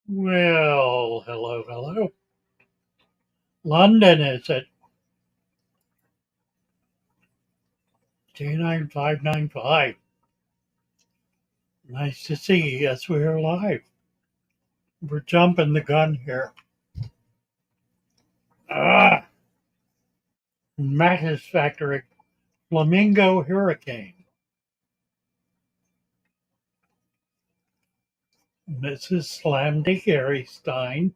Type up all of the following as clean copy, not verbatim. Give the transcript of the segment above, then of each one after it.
Well, hello, hello. London is at 29595. Nice to see you. Yes, we are live. We're jumping the gun here. Ah, Mattis Factory, Flamingo Hurricane. This is Slamdy Gary Stein.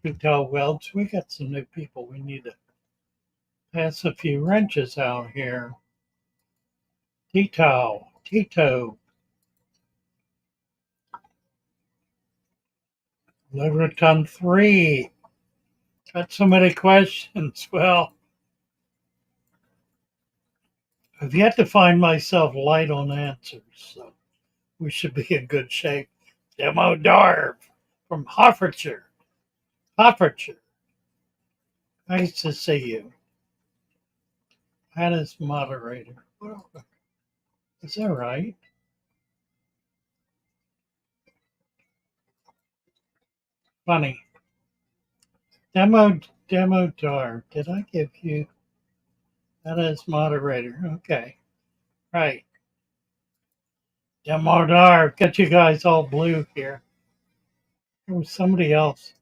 Hotel Welch. We got some new people. We need to pass a few wrenches out here. Tito, Liverton 3. Got so many questions. Well, I've yet to find myself light on answers, so we should be in good shape. Demo Darv from Hertfordshire. Nice to see you. Hannah's moderator. Is that right? Funny. Demo Darv. Did I give you Hannah's moderator? Okay. Right. Demo Darv. Get you guys all blue here. There was somebody else.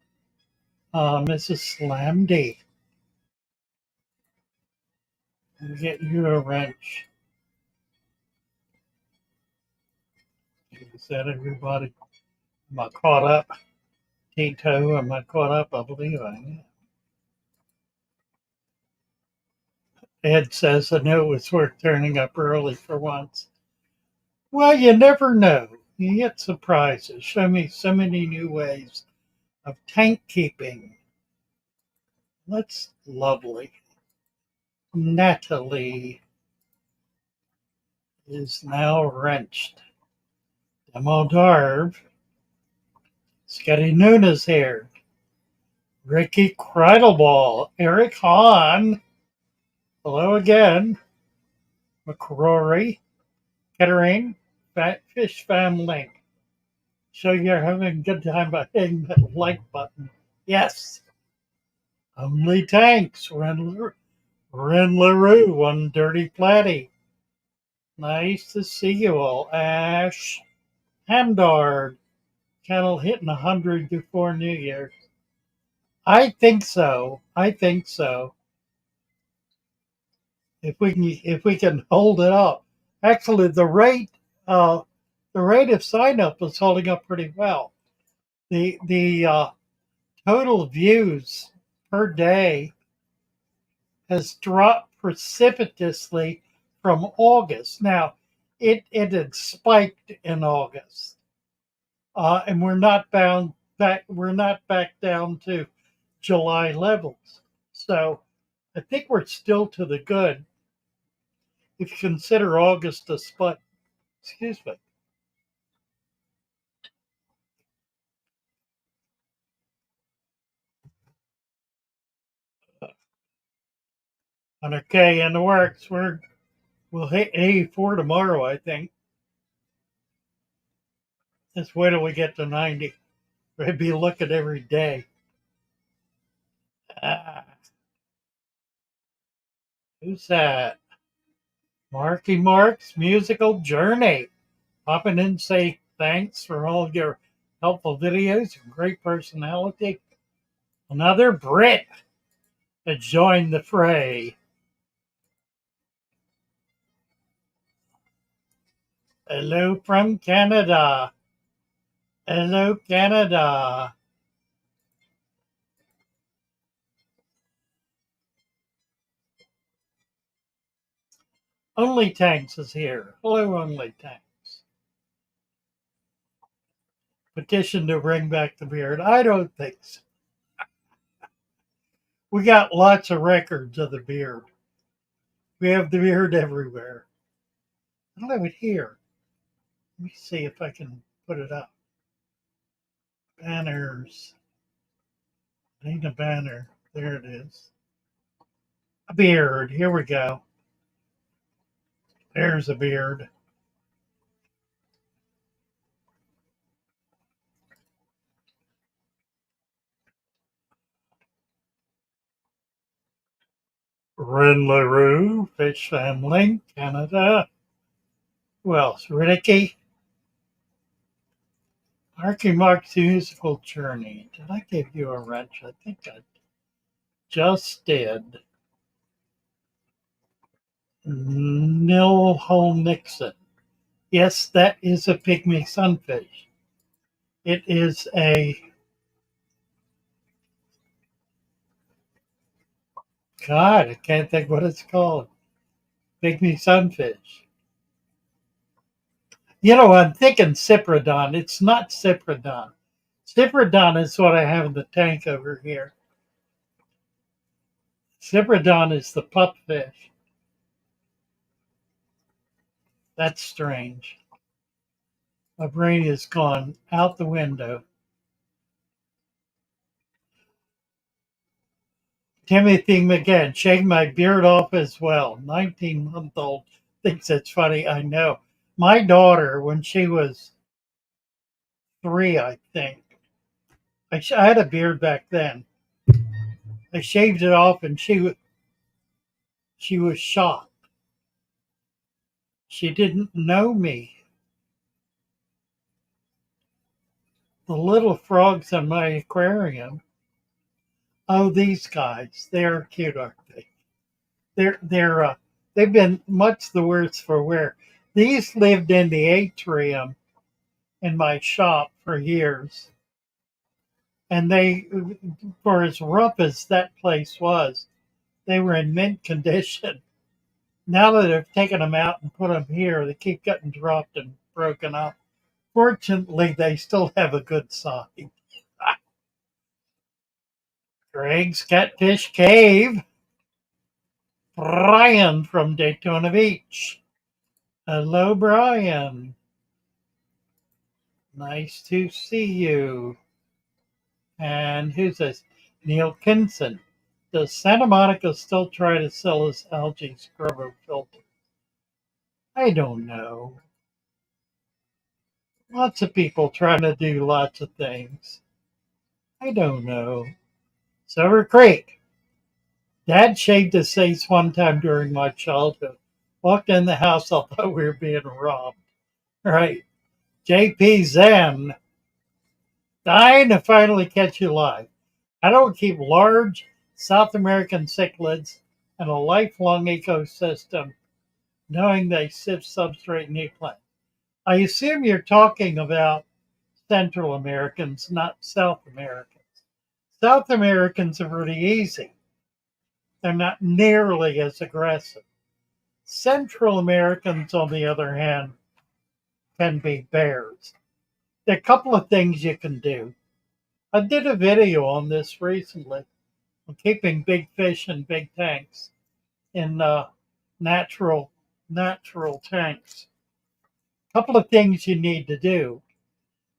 Mrs. Slamdy. We'll get you a wrench. Is that everybody? Am I caught up? Tito, am I caught up? I believe I am. Ed says, I knew it was worth turning up early for once. Well, you never know. You get surprises. Show me so many new ways of tank keeping. That's lovely. Natalie is now wrenched. Demo Darv. Scotty Nunes here. Ricky Kreidelball. Eric Hahn. Hello again. McCrory. Kettering. Fat Fish Family. So you're having a good time by hitting that like button. Yes. Only Tanks. Ren LaRue. One Dirty Platty. Nice to see you all. Ash. Hamdard. Channel hitting 100 before New Year. I think so. If we can hold it up. Actually, the rate of sign up is holding up pretty well. The total views per day has dropped precipitously from August. Now, it had spiked in August, and we're not back down to July levels. So I think we're still to the good if you consider August a spike. Excuse me. 100K in the works. We'll hit 84 tomorrow, I think. Just wait till we get to 90. We'll be looking every day. Ah, who's that? Marky Mark's musical journey. Pop in and say thanks for all your helpful videos and great personality. Another Brit has joined the fray. Hello from Canada. Hello, Canada. Only Tanks is here. Hello, Only Tanks. Petition to bring back the beard. I don't think so. We got lots of records of the beard. We have the beard everywhere. I don't have it here. Let me see if I can put it up. Banners. I need a banner. There it is. A beard. Here we go. There's a beard. Ren LaRue, Fish Family, Canada. Who else? Ricky. Archie Mark's Musical Journey. Did I give you a wrench? I think I just did. Nil Hole Nixon. Yes, that is a pygmy sunfish. It is God, I can't think what it's called. Pygmy sunfish. You know, I'm thinking Cypridon. It's not Cypridon. Cypridon is what I have in the tank over here. Cypridon is the pupfish. That's strange. My brain is gone out the window. Timothy McGann, shave my beard off as well. 19-month-old thinks it's funny. I know. My daughter, when she was 3, I think, I had a beard back then. I shaved it off, and she was shocked. She didn't know me. The little frogs in my aquarium. Oh, these guys, they're cute, aren't they? They've been much the worse for wear. These lived in the atrium in my shop for years, and they, for as rough as that place was, they were in mint condition. Now that I've taken them out and put them here, they keep getting dropped and broken up. Fortunately, they still have a good side. Greg's Catfish Cave. Brian from Daytona Beach. Hello, Brian. Nice to see you. And who's this? Neil Kinson. Does Santa Monica still try to sell us algae scrubber filter? I don't know. Lots of people trying to do lots of things. I don't know. Silver Creek. Dad shaved his face one time during my childhood. Walked in the house, I thought we were being robbed. Right. JP Zen. Dying to finally catch you live. I don't keep large South American cichlids in a lifelong ecosystem, knowing they sift substrate in new plants. I assume you're talking about Central Americans, not South Americans. South Americans are pretty easy. They're not nearly as aggressive. Central Americans, on the other hand, can be bears. There are a couple of things you can do. I did a video on this recently on keeping big fish in big tanks in natural tanks. A couple of things you need to do.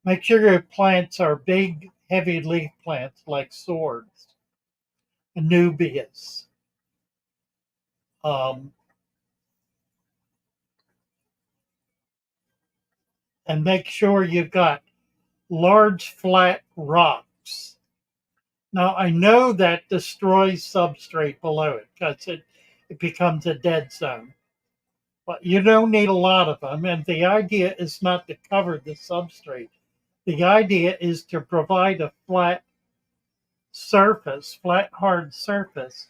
Make sure your plants are big, heavy leaf plants like swords, Anubias. Um, and make sure you've got large flat rocks. Now, I know that destroys substrate below it because it becomes a dead zone. But you don't need a lot of them. And the idea is not to cover the substrate. The idea is to provide a flat surface, flat, hard surface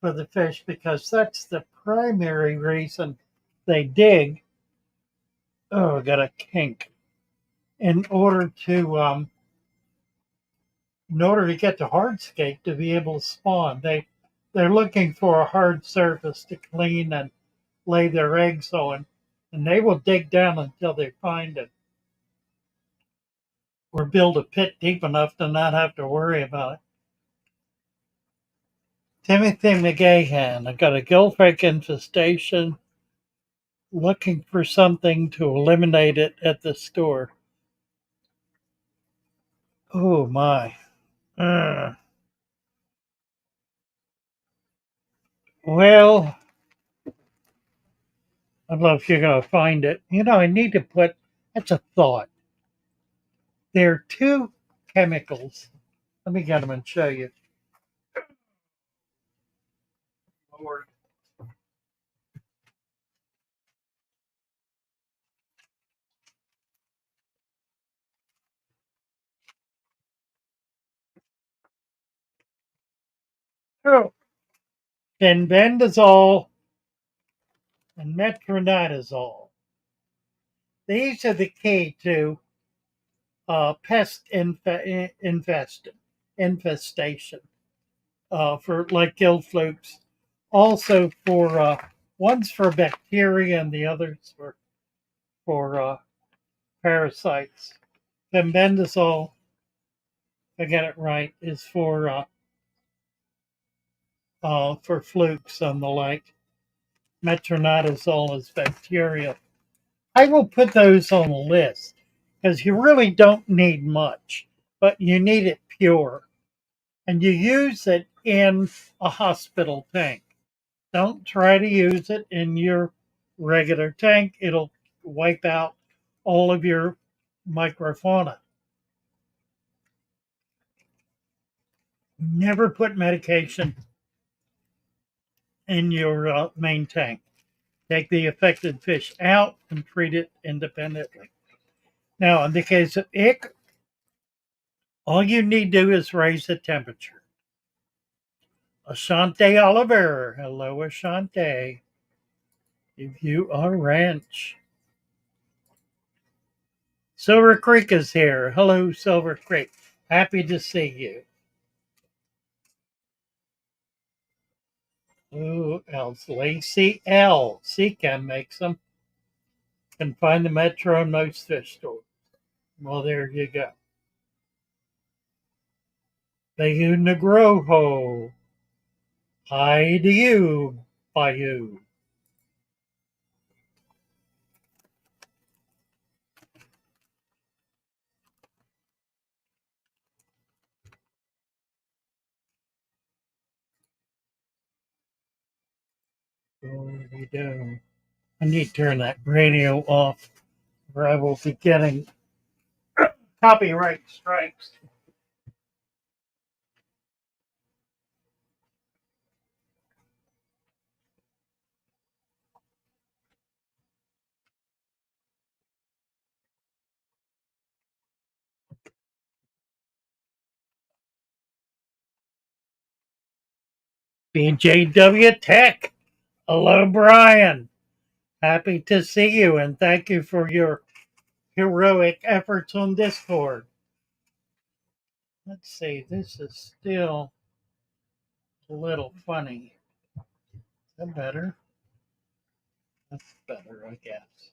for the fish because that's the primary reason they dig. Oh, I got a kink. In order to get the hardscape to be able to spawn, they're looking for a hard surface to clean and lay their eggs on, and they will dig down until they find it or build a pit deep enough to not have to worry about it. Timothy McGahan, I got a gillfake infestation. Looking for something to eliminate it at the store. Oh my. Well, I don't know if you're going to find it. You know, I need to put, that's a thought. There are two chemicals. Let me get them and show you. Lord. Oh, bendazole and metronidazole. These are the key to pest infestation for like gill flukes. Also for one's for bacteria and the others for parasites. Bendazole, if I get it right, is for flukes and the like. Metronidazole is bacteria. I will put those on the list because you really don't need much, but you need it pure. And you use it in a hospital tank. Don't try to use it in your regular tank. It'll wipe out all of your microfauna. Never put medication in your main tank. Take the affected fish out and treat it independently. Now, in the case of ick, all you need to do is raise the temperature. Ashante Oliver. Hello, Ashante. If you are ranch. Silver Creek is here. Hello, Silver Creek. Happy to see you. Who else? Lacey L. Seachem makes them. Can find the Metro and most fish stores. Well, there you go. Bayou Negroho. Hi to you, Bayou. We do. I need to turn that radio off or I will be getting copyright strikes. BJW Tech. Hello, Brian. Happy to see you and thank you for your heroic efforts on Discord. Let's see, this is still a little funny. Is that better? That's better, I guess.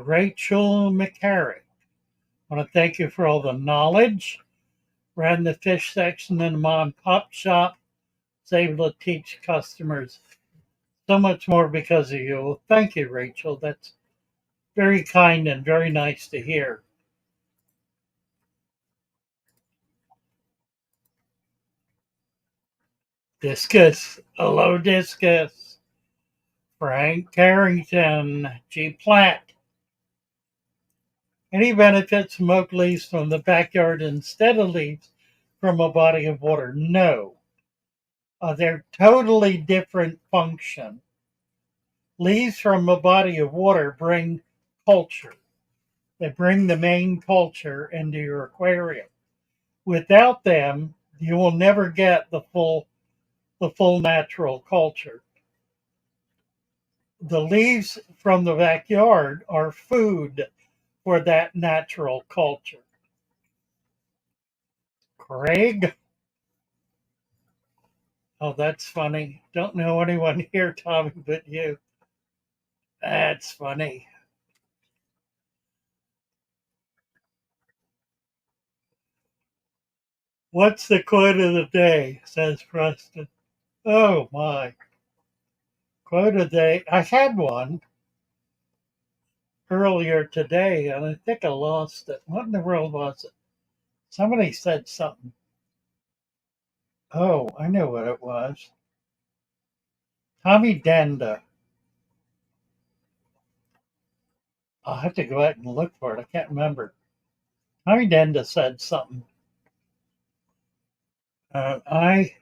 Rachel McCarrick. I want to thank you for all the knowledge. Ran the fish section in the mom and pop shop. Was able to teach customers so much more because of you. Thank you, Rachel. That's very kind and very nice to hear. Discus. Hello, Discus. Frank Carrington. G. Platt. Any benefits from oak leaves from the backyard instead of leaves from a body of water? No. They're totally different function. Leaves from a body of water bring culture. They bring the main culture into your aquarium. Without them, you will never get the full natural culture. The leaves from the backyard are food for that natural culture. Craig? Oh, that's funny. Don't know anyone here, Tommy, but you. That's funny. What's the quote of the day? Says Preston. Oh my. Quote of the day. I had one earlier today and I think I lost it. What in the world was it? Somebody said something. Oh, I know what it was. Tommy Denda. I'll have to go out and look for it. I can't remember. Tommy Denda said something. I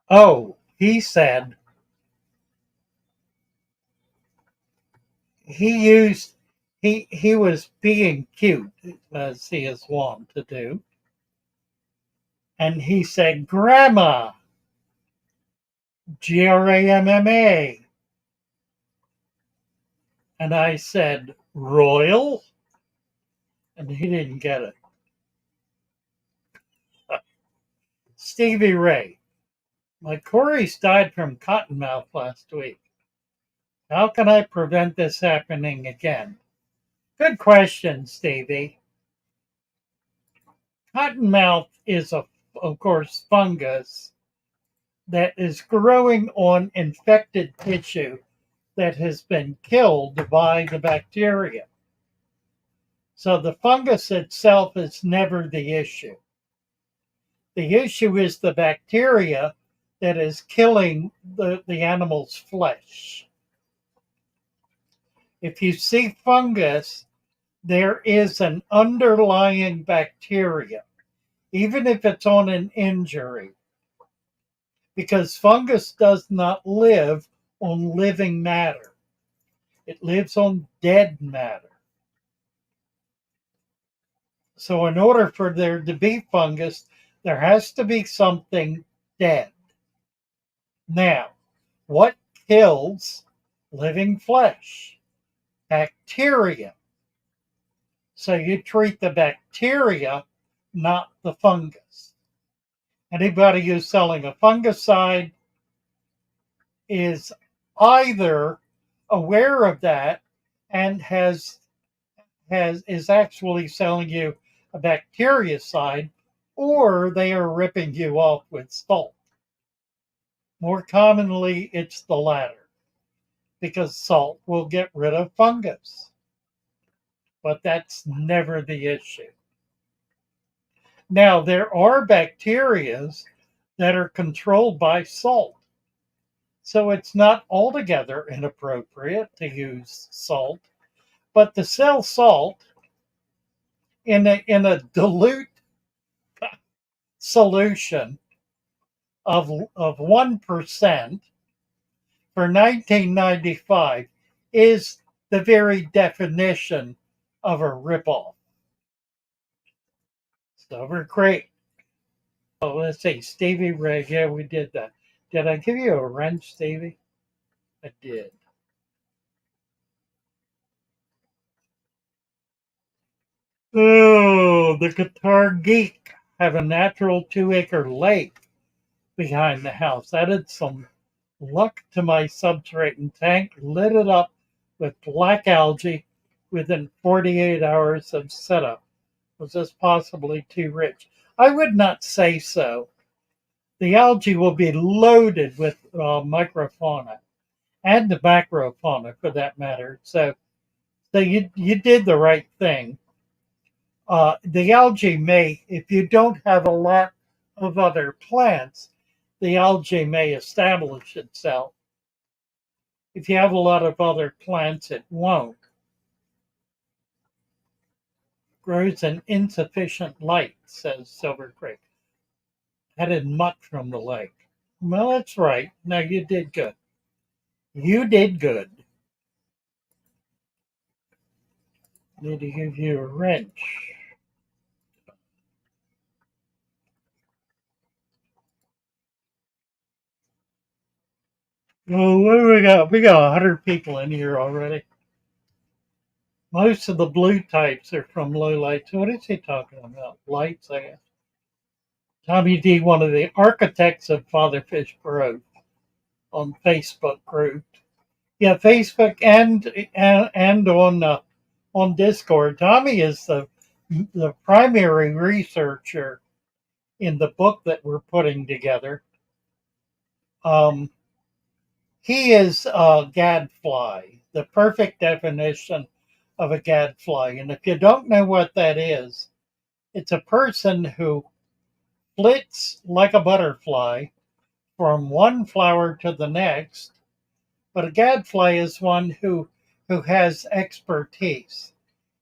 oh, he said he used he was being cute as he is wont to do, and he said grandma, Gramma, and I said royal, and he didn't get it. Stevie Ray, my Corey's died from cottonmouth last week. How can I prevent this happening again? Good question, Stevie. Cottonmouth is, of course, fungus that is growing on infected tissue that has been killed by the bacteria. So the fungus itself is never the issue. The issue is the bacteria that is killing the animal's flesh. If you see fungus, there is an underlying bacteria, even if it's on an injury, because fungus does not live on living matter. It lives on dead matter. So in order for there to be fungus, there has to be something dead. Now, what kills living flesh? Bacteria. So you treat the bacteria, not the fungus. Anybody who's selling a fungicide is either aware of that and is actually selling you a bactericide, or they are ripping you off with salt. More commonly, it's the latter, because salt will get rid of fungus, but that's never the issue. Now, there are bacteria that are controlled by salt. So it's not altogether inappropriate to use salt, but to sell salt in a dilute solution of 1% for 1995 is the very definition of a ripoff. Silver Crate. Oh, let's see. Stevie Ray. Yeah, we did that. Did I give you a wrench, Stevie? I did. Oh, the Guitar Geek have a natural 2-acre lake behind the house. Added some luck to my subterranean tank, lit it up with black algae within 48 hours of setup. Was this possibly too rich? I would not say so. The algae will be loaded with microfauna and the macrofauna for that matter. So you did the right thing. The algae may, if you don't have a lot of other plants, the algae may establish itself. If you have a lot of other plants, it won't. Grows in insufficient light, says Silver Creek. Headed muck from the lake. Well, that's right. No, you did good. You did good. Need to give you a wrench. Well, what do we got? We got 100 people in here already. Most of the blue types are from low lights. What is he talking about? Lights, I guess. Tommy D, one of the architects of Fatherfish Grove on Facebook group. Yeah, Facebook and on Discord. Tommy is the primary researcher in the book that we're putting together. Um, he is a gadfly, the perfect definition of a gadfly. And if you don't know what that is, it's a person who flits like a butterfly from one flower to the next. But a gadfly is one who has expertise.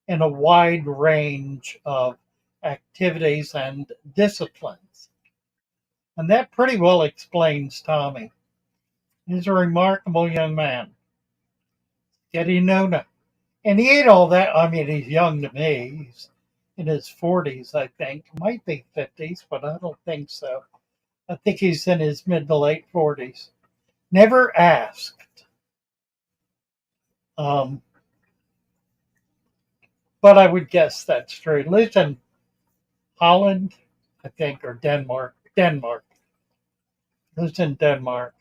in a wide range of activities and disciplines. And that pretty well explains Tommy. He's a remarkable young man. Yet he know. And he ain't all that. I mean, he's young to me. He's in his 40s, I think. Might be 50s, but I don't think so. I think he's in his mid to late 40s. Never asked. Um, but I would guess that's true. Lives in Holland, I think, or Denmark. Denmark. Lives in Denmark.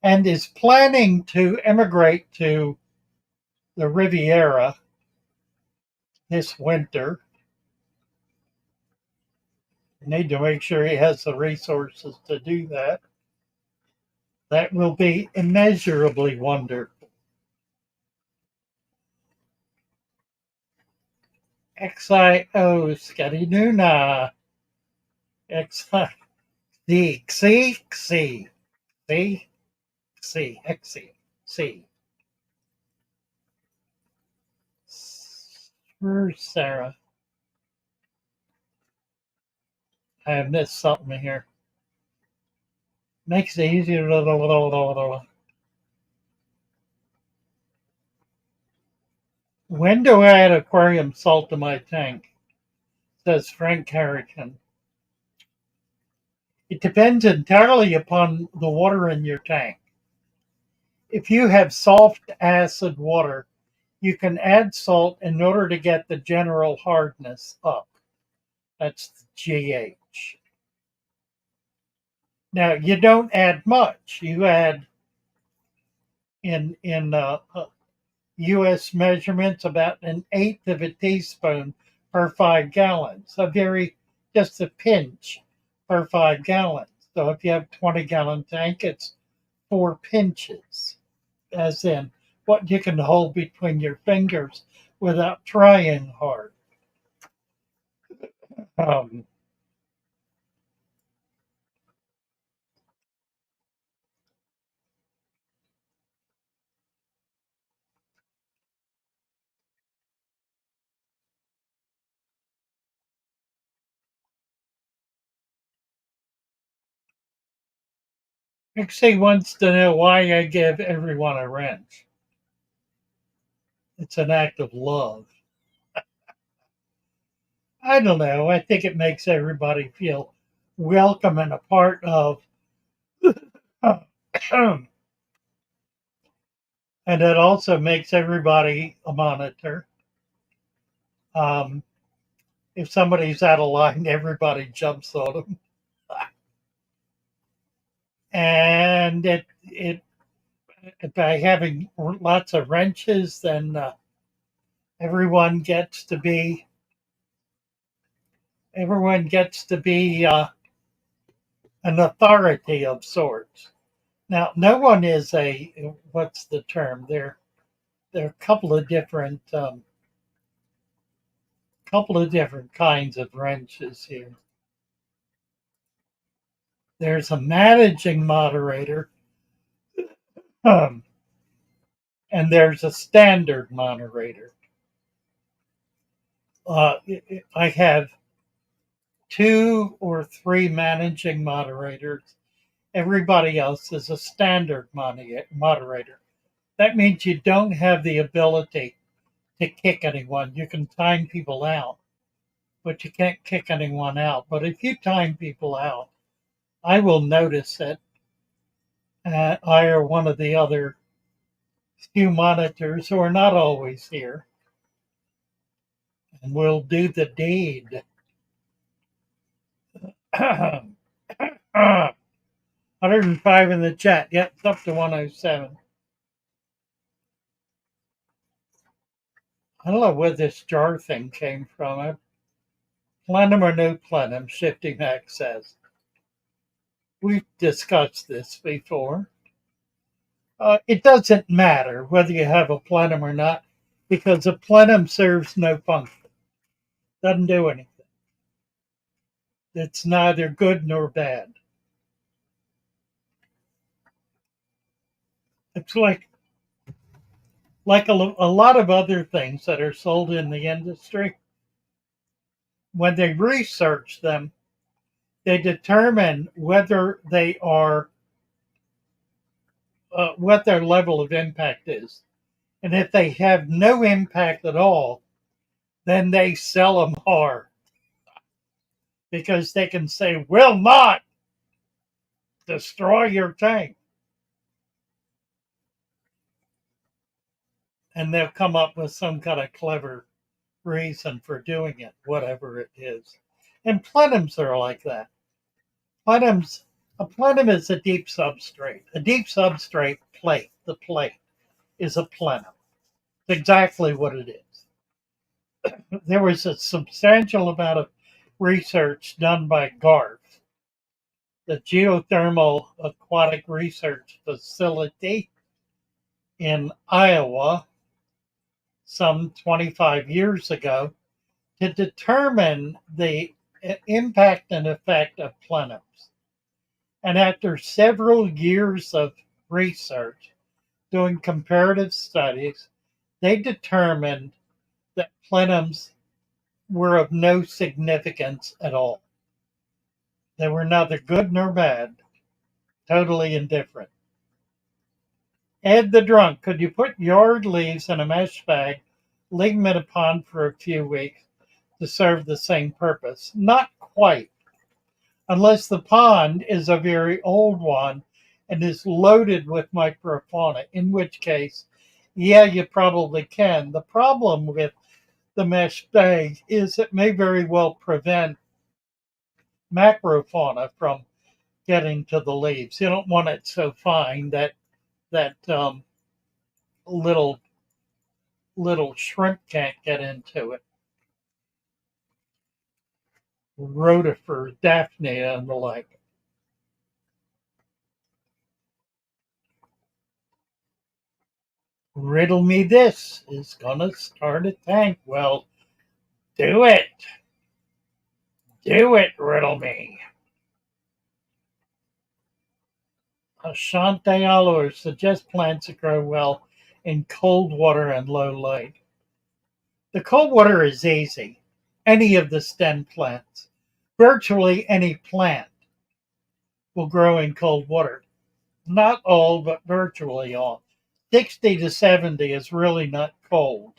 And is planning to emigrate to the Riviera this winter. Need to make sure he has the resources to do that. That will be immeasurably wonderful. XIO Scotty Nuna. XI D C C C C X C. Sarah. I have missed something here. Makes it easier. When do I add aquarium salt to my tank? Says Frank Harrington. It depends entirely upon the water in your tank. If you have soft acid water, you can add salt in order to get the general hardness up. That's the GH. Now, you don't add much. You add in U.S. measurements about an eighth of a teaspoon per 5 gallons. Just a pinch per 5 gallons. So if you have a 20-gallon tank, it's 4 pinches, as in what you can hold between your fingers without trying hard. Um, Actually wants to know why I give everyone a wrench. It's an act of love. I don't know. I think it makes everybody feel welcome and a part of, and it also makes everybody a monitor. Um, if somebody's out of line, everybody jumps on them, and it by having lots of wrenches, then everyone gets to be everyone gets to be an authority of sorts. Now, no one is what's the term? There are a couple of different kinds of wrenches here. There's a managing moderator, um, and there's a standard moderator. I have 2 or 3 managing moderators. Everybody else is a standard moderator. That means you don't have the ability to kick anyone. You can time people out, but you can't kick anyone out. But if you time people out, I will notice it. I or one of the other few monitors who are not always here, and we'll do the deed. 105 in the chat. Yep, it's up to 107. I don't know where this jar thing came from. Plenum or no plenum, Shifty Mac says. We've discussed this before. It doesn't matter whether you have a plenum or not, because a plenum serves no function. Doesn't do anything. It's neither good nor bad. It's like Like a lot of other things that are sold in the industry, when they research them, they determine whether they are what their level of impact is. And if they have no impact at all, then they sell them hard because they can say, will not destroy your tank. And they'll come up with some kind of clever reason for doing it, whatever it is. And plenums are like that. A plenum is a deep substrate. A deep substrate plate, the plate, is a plenum. It's exactly what it is. There was a substantial amount of research done by GARF, the Geothermal Aquatic Research Facility in Iowa, some 25 years ago, to determine the impact and effect of plenums. And after several years of research, doing comparative studies, they determined that plenums were of no significance at all. They were neither good nor bad, totally indifferent. Ed the Drunk, could you put yard leaves in a mesh bag, leave them in a pond for a few weeks to serve the same purpose? Not quite, unless the pond is a very old one and is loaded with microfauna, in which case, yeah, you probably can. The problem with the mesh bag is it may very well prevent macrofauna from getting to the leaves. You don't want it so fine that little shrimp can't get into it. Rotifer, Daphnia, and the like. Riddle me this is gonna start a tank. Well, do it. Do it, riddle me. Ashante Aloe suggests plants that grow well in cold water and low light. The cold water is easy. Any of the stem plants, virtually any plant, will grow in cold water. Not all, but virtually all. 60 to 70 is really not cold.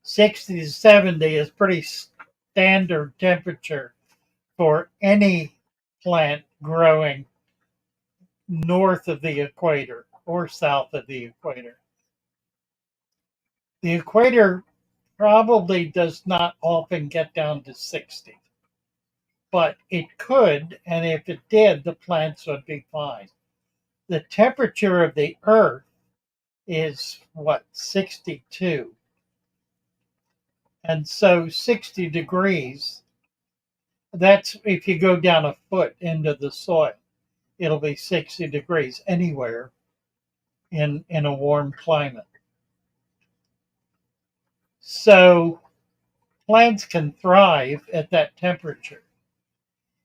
60 to 70 is pretty standard temperature for any plant growing north of the equator or south of the equator. The equator probably does not often get down to 60, but it could, and if it did, the plants would be fine. The temperature of the earth is what, 62. And so 60 degrees, that's if you go down a foot into the soil, it'll be 60 degrees anywhere in a warm climate. So plants can thrive at that temperature.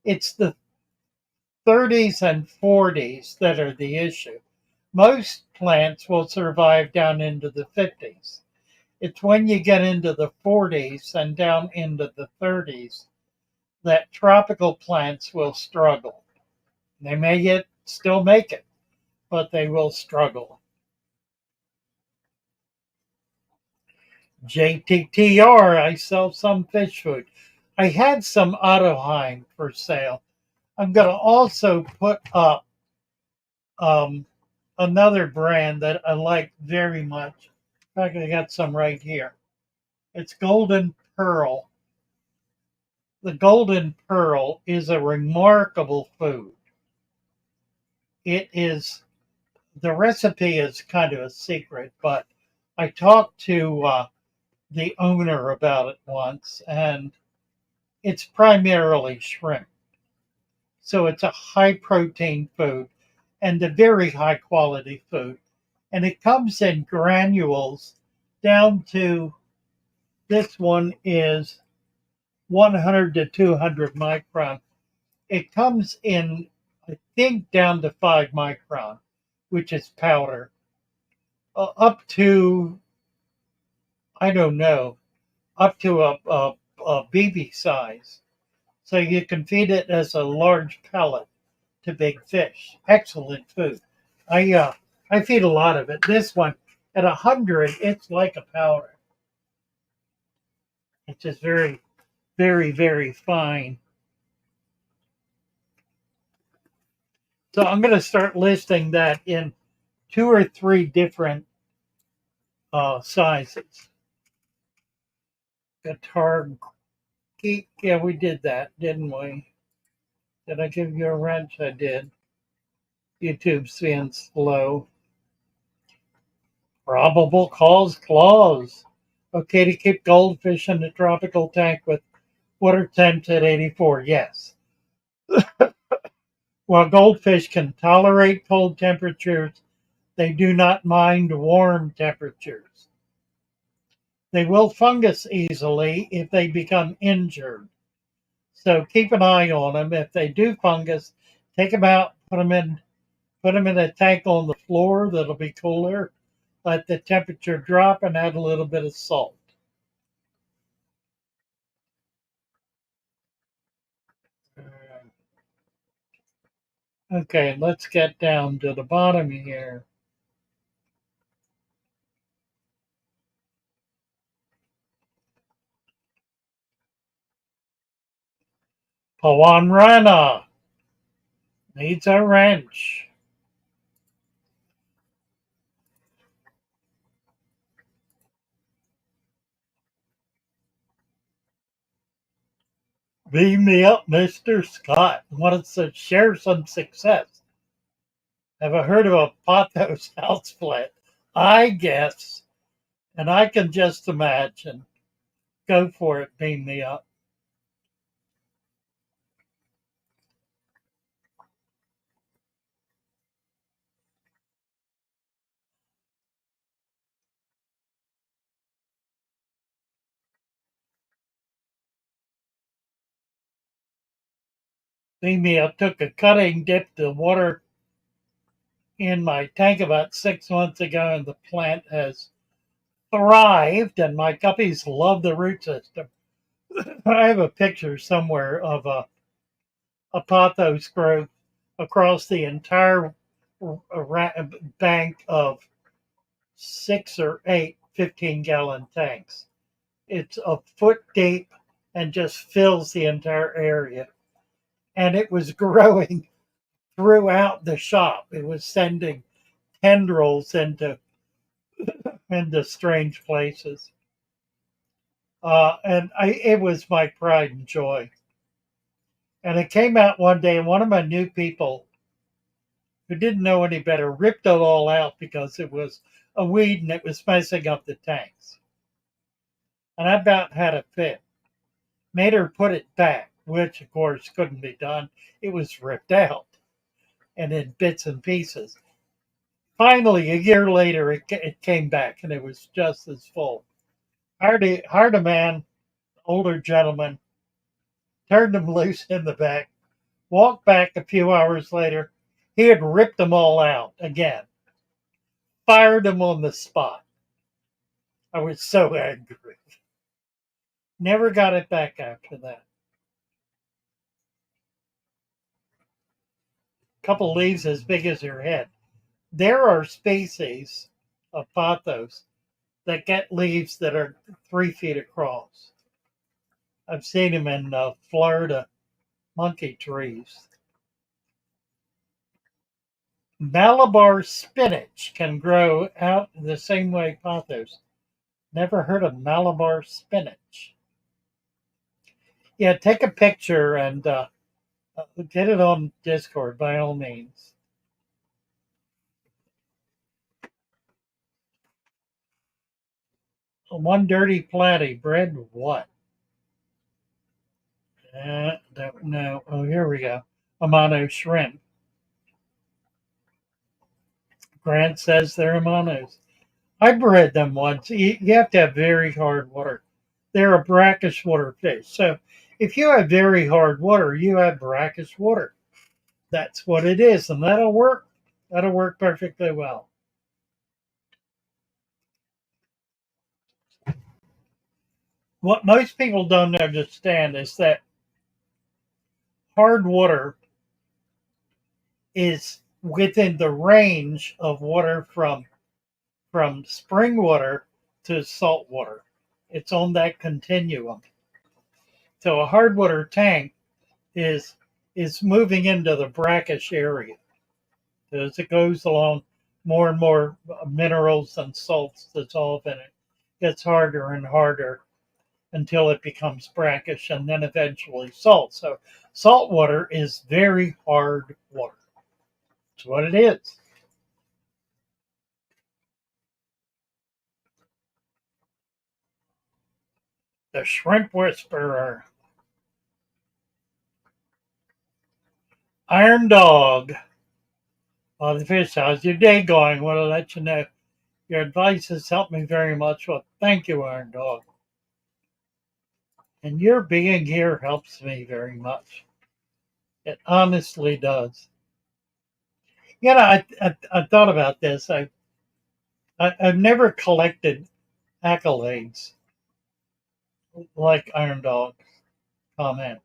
It's the 30s and 40s that are the issue. Most plants will survive down into the 50s. It's when you get into the 40s and down into the 30s that tropical plants will struggle. They may still make it, but they will struggle. JTTR, I sell some fish food. I had some Ottoheim for sale. I'm going to also put up another brand that I like very much. In fact, I got some right here. It's Golden Pearl. The Golden Pearl is a remarkable food. The recipe is kind of a secret, but I talked to the owner about it once, and it's primarily shrimp. So it's a high protein food and a very high quality food. And it comes in granules down to, this one is 100 to 200 micron. It comes in, I think, down to 5 micron, which is powder. up to, I don't know, up to a BB size. So you can feed it as a large pellet to big fish. Excellent food. I feed a lot of it. This one at 100, it's like a powder. It's just very, very, very fine. So I'm going to start listing that in 2 or 3 different sizes. Guitar geek, yeah, we did that, didn't we? Did I give you a wrench? I did. YouTube's being slow. Probable cause clause. Okay to keep goldfish in the tropical tank with water temps at 84. Yes. While goldfish can tolerate cold temperatures, they do not mind warm temperatures. They will fungus easily if they become injured. So keep an eye on them. If they do fungus, take them out, put them in a tank on the floor that'll be cooler. Let the temperature drop and add a little bit of salt. Okay, let's get down to the bottom here. Pawan Rana needs a wrench. Beam me up, Mr. Scott. Wanted to share some success. Have I heard of a pothos house split? I guess. And I can just imagine. Go for it, beam me up. Beam me up. Took a cutting, dipped the water in my tank about 6 months ago, and the plant has thrived, and my guppies love the root system. I have a picture somewhere of a pothos growth across the entire bank of 6 or 8 15-gallon tanks. It's a foot deep and just fills the entire area. And it was growing throughout the shop. It was sending tendrils into strange places. It was my pride and joy. And it came out one day, and one of my new people who didn't know any better ripped it all out because it was a weed and it was messing up the tanks. And I about had a fit. Made her put it back, which of course couldn't be done. It was ripped out and in bits and pieces. Finally, a year later, it came back and it was just as full. Hired a man, older gentleman, turned him loose in the back, walked back a few hours later. He had ripped them all out again, fired them on the spot. I was so angry. Never got it back after that. Couple leaves as big as your head. There are species of pothos that get leaves that are 3 feet across. I've seen them in Florida monkey trees. Malabar spinach can grow out the same way pothos. Never heard of Malabar spinach. Yeah, take a picture and get it on Discord by all means. One dirty platy bred what? Don't know. Oh, here we go. Amano shrimp. Grant says they're Amanos. I bred them once. You have to have very hard water. They're a brackish water fish. So if you have very hard water, you have brackish water. That's what it is, and that'll work. That'll work perfectly well. What most people don't understand is that hard water is within the range of water from spring water to salt water. It's on that continuum. So a hard water tank is is moving into the brackish area. As it goes along, more and more minerals and salts dissolve in it. It gets harder and harder until it becomes brackish and then eventually salt. So salt water is very hard water. That's what it is. The shrimp whisperer. Iron Dog. Well, the fish, how's your day going? Want to let you know your advice has helped me very much. Well, thank you, Iron Dog. And your being here helps me very much. It honestly does. You know, I thought about this. I've never collected accolades like Iron Dog comment.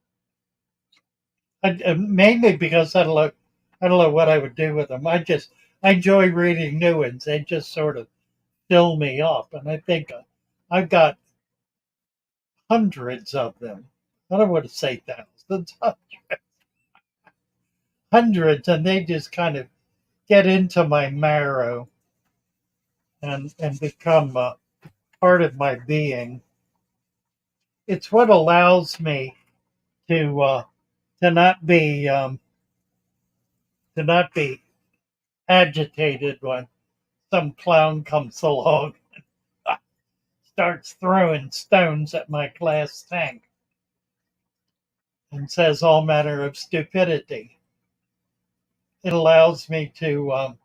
Mainly because I don't know what I would do with them. I enjoy reading new ones. They just sort of fill me up, and I think I've got hundreds of them. I don't want to say thousands, hundreds, and they just kind of get into my marrow and become part of my being. It's what allows me to uh, to not be to not be agitated when some clown comes along and starts throwing stones at my glass tank and says all manner of stupidity. It allows me to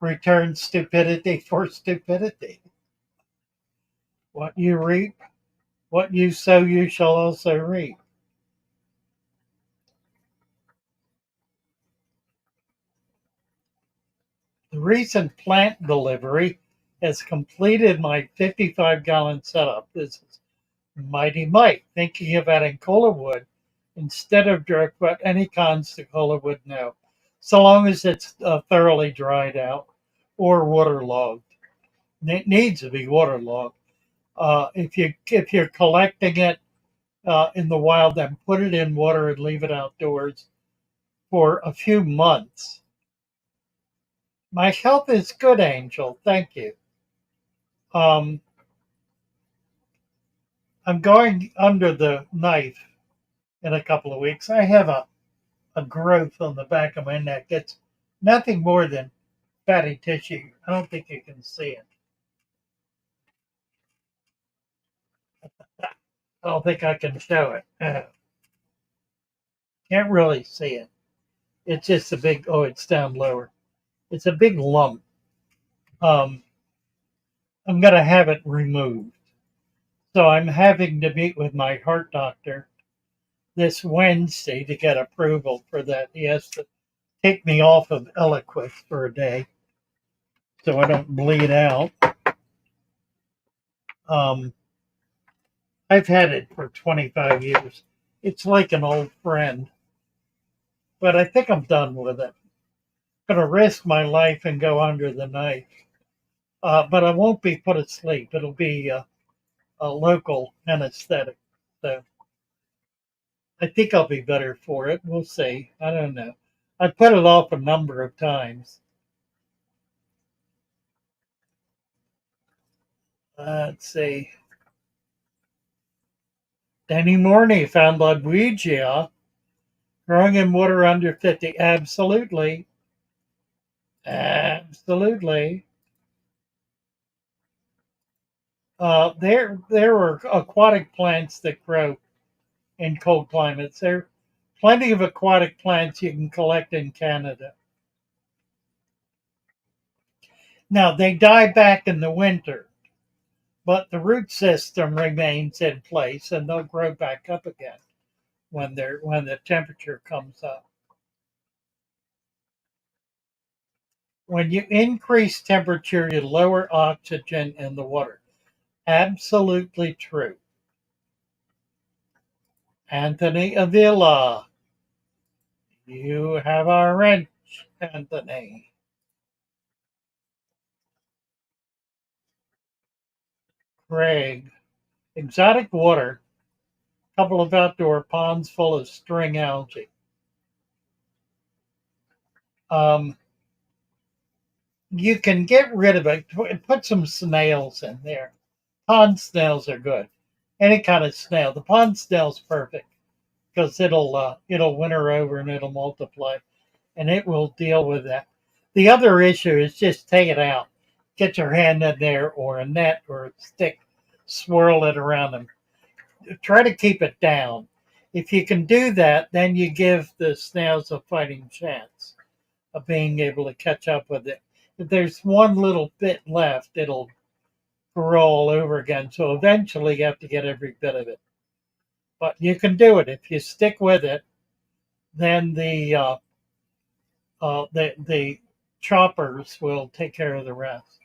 return stupidity for stupidity. What you reap, what you sow, you shall also reap. The recent plant delivery has completed my 55-gallon setup. This is mighty might. Thinking of adding cola wood instead of drip, but any cons to cola wood? No. So long as it's thoroughly dried out or waterlogged. It needs to be waterlogged. If you're collecting it in the wild, then put it in water and leave it outdoors for a few months. My health is good, Angel. Thank you. Um, I'm going under the knife in a couple of weeks. I have a growth on the back of my neck. It's nothing more than fatty tissue. I don't think you can see it. I don't think I can show it. Can't really see it. It's just a big, oh, it's down lower. It's a big lump. Um, I'm going to have it removed. So I'm having to meet with my heart doctor this Wednesday to get approval for that. He has to take me off of Eliquis for a day so I don't bleed out. Um, I've had it for 25 years. It's like an old friend, but I think I'm done with it. I'm going to risk my life and go under the knife. But I won't be put asleep. It'll be a local anesthetic. So I think I'll be better for it. We'll see. I don't know. I put it off a number of times. Let's see. Danny Morney found Ludwigia growing in water under 50. Absolutely. Absolutely. There are aquatic plants that grow in cold climates. There are plenty of aquatic plants you can collect in Canada. Now they die back in the winter, but the root system remains in place and they'll grow back up again when the temperature comes up. When you increase temperature, you lower oxygen in the water. Absolutely true. Anthony Avila. You have our wrench, Anthony. Craig. Exotic water. Couple of outdoor ponds full of string algae. Um, you can get rid of it. Put some snails in there. Pond snails are good. Any kind of snail. The pond snail's perfect because it'll winter over and it'll multiply, and it will deal with that. The other issue is just take it out. Get your hand in there or a net or a stick, swirl it around them. Try to keep it down. If you can do that, then you give the snails a fighting chance of being able to catch up with it. If there's one little bit left, it'll grow all over again. So eventually you have to get every bit of it. But you can do it. If you stick with it, then the choppers will take care of the rest.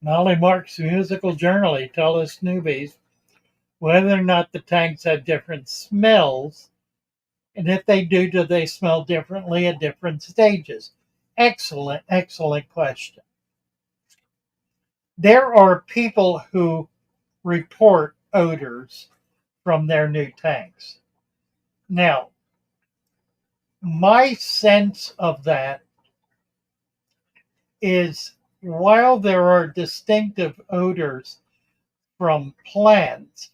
Molly Mark's musical journal, tell us newbies whether or not the tanks have different smells, and if they do they smell differently at different stages? Excellent, excellent question. There are people who report odors from their new tanks. Now, my sense of that is while there are distinctive odors from plants,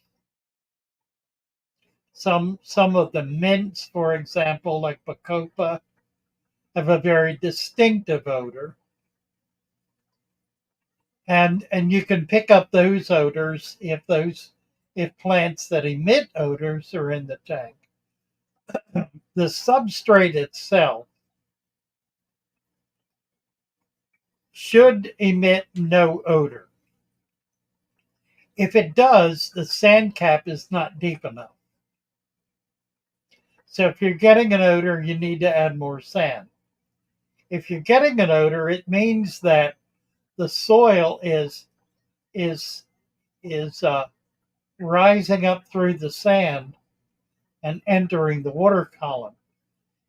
some of the mints, for example, like bacopa, have a very distinctive odor. And you can pick up those odors if plants that emit odors are in the tank. The substrate itself should emit no odor. If it does, the sand cap is not deep enough. So if you're getting an odor, you need to add more sand. If you're getting an odor, it means that the soil is rising up through the sand and entering the water column.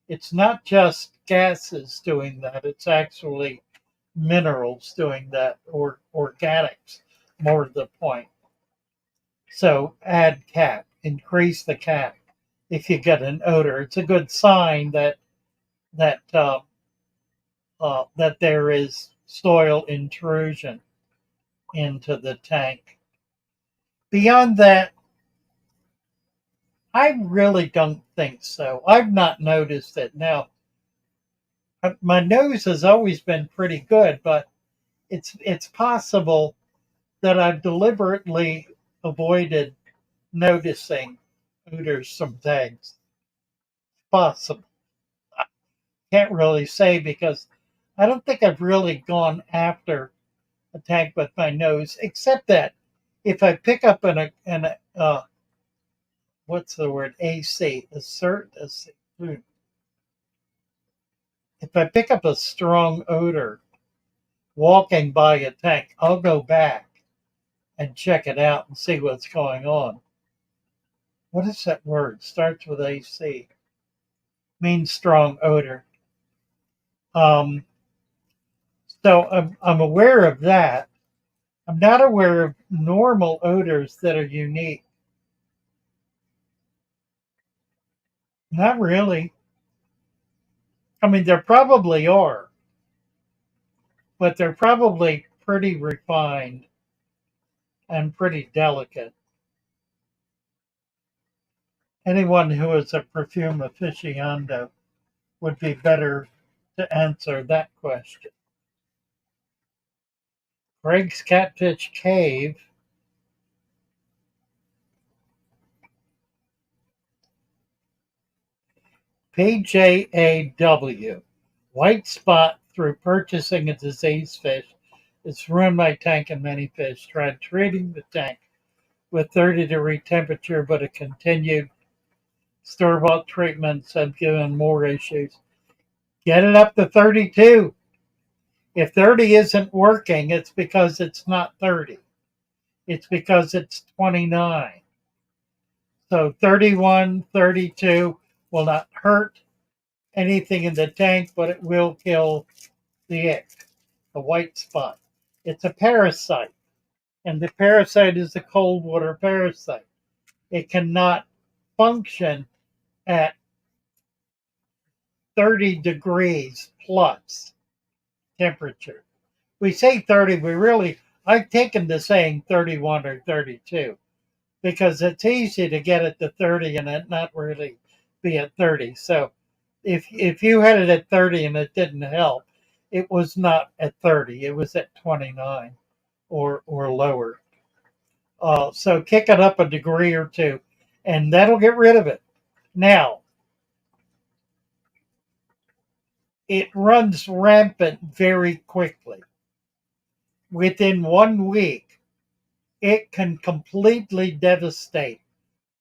It's not just gases doing that, it's actually minerals doing that, or organics, more to the point. So add cap, increase the cap if you get an odor. It's a good sign that there is soil intrusion into the tank. Beyond that, I really don't think so. I've not noticed it. Now, my nose has always been pretty good, but it's possible that I've deliberately avoided noticing odors from tanks. Possible. I can't really say because I don't think I've really gone after a tank with my nose, except that if I pick up what's the word, AC, assert, if I pick up a strong odor walking by a tank, I'll go back and check it out and see what's going on. What is that word? Starts with AC. Means strong odor. So I'm aware of that. I'm not aware of normal odors that are unique. Not really. I mean, there probably are, but they're probably pretty refined and pretty delicate. Anyone who is a perfume aficionado would be better to answer that question. Greg's Catfish Cave. PJAW. White spot through purchasing a diseased fish. It's ruined my tank and many fish. Tried treating the tank with 30-degree temperature, but it continued. Store-bought treatments have given more issues. Get it up to 32. If 30 isn't working, it's because it's not 30. It's because it's 29. So 31, 32 will not hurt anything in the tank, but it will kill the ick, the white spot. It's a parasite, and the parasite is a cold water parasite. It cannot function at 30 degrees plus temperature. We say 30, I've taken to saying 31 or 32 because it's easy to get it to 30 and it not really be at 30. So if you had it at 30 and it didn't help, it was not at 30. It was at 29 or lower. So kick it up a degree or two, and that'll get rid of it. Now, it runs rampant very quickly. Within 1 week, it can completely devastate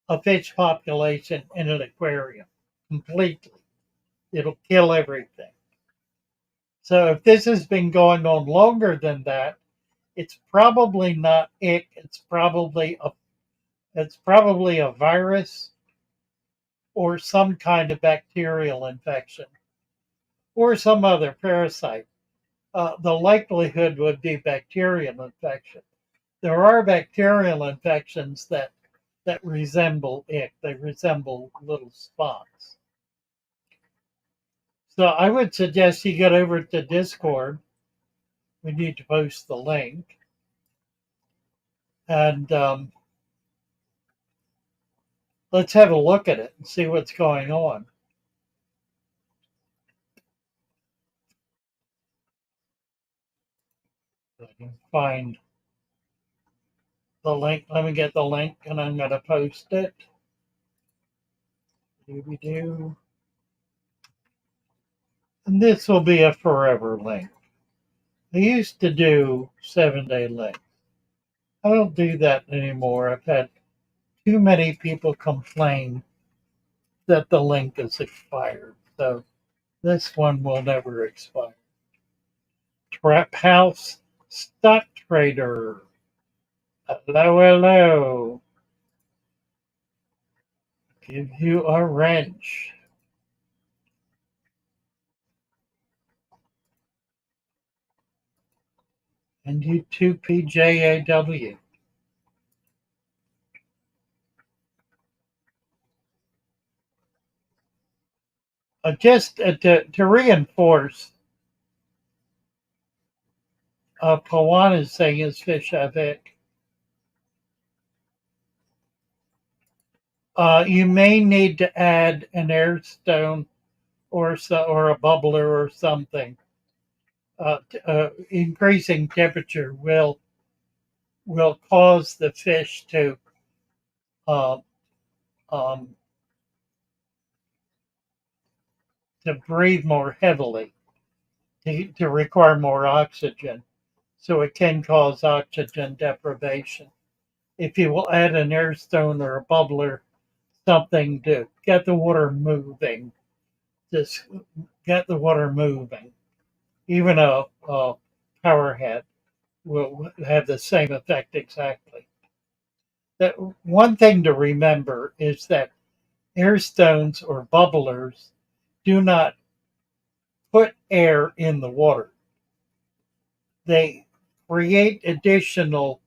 a fish population in an aquarium. Completely. It'll kill everything. So if this has been going on longer than that, it's probably not ick. It's probably a virus or some kind of bacterial infection or some other parasite. The likelihood would be bacterial infection. There are bacterial infections that resemble ick. They resemble little spots. So I would suggest you get over to Discord. We need to post the link. And let's have a look at it and see what's going on. I can find the link. Let me get the link and I'm going to post it. Doo-doo. And this will be a forever link. I used to do 7-day links. I don't do that anymore. I've had too many people complain that the link is expired. So this one will never expire. Trap House Stock Trader. Hello, hello. Give you a wrench. And you too, PJAW. Just to reinforce, Pawan is saying his fish have ick. You may need to add an air stone or a bubbler or something. Increasing temperature will cause the fish uh, um, to breathe more heavily, to require more oxygen. So it can cause oxygen deprivation. If you will add an air stone or a bubbler, something to get the water moving, just get the water moving. Even a power head will have the same effect exactly. That one thing to remember is that air stones or bubblers do not put air in the water. They create additional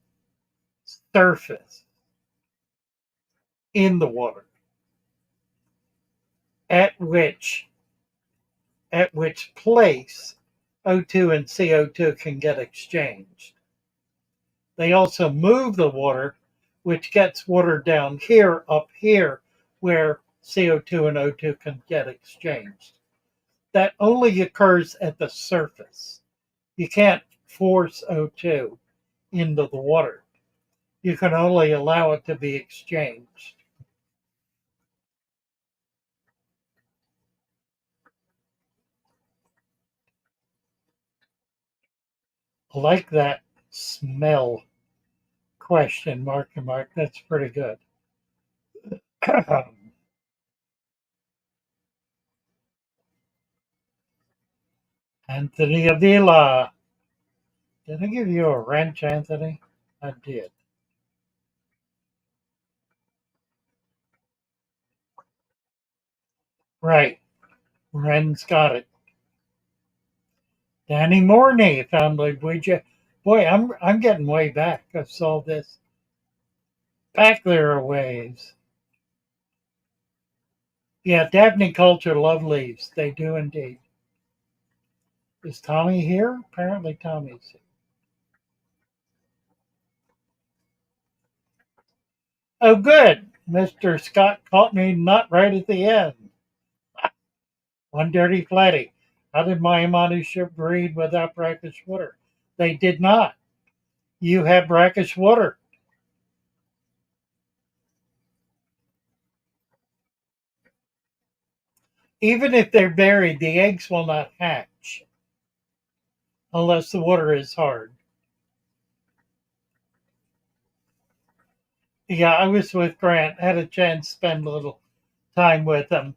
surface in the water at which place O2 and CO2 can get exchanged. They also move the water, which gets water down here, up here, where CO2 and O2 can get exchanged. That only occurs at the surface. You can't force O2 into the water. You can only allow it to be exchanged. I like that smell question, mark. That's pretty good. Anthony Avila. Did I give you a wrench, Anthony? I did. Right. Ren's got it. Danny Mornay found the Ouija. Boy, I'm getting way back. I saw this back there a ways. Yeah, Daphne culture love leaves. They do indeed. Is Tommy here? Apparently Tommy's here. Oh, good. Mr. Scott caught me not right at the end. One dirty flatty. How did my Amani ship breed without brackish water? They did not. You have brackish water. Even if they're buried, the eggs will not hatch unless the water is hard. Yeah, I was with Grant. Had a chance to spend a little time with him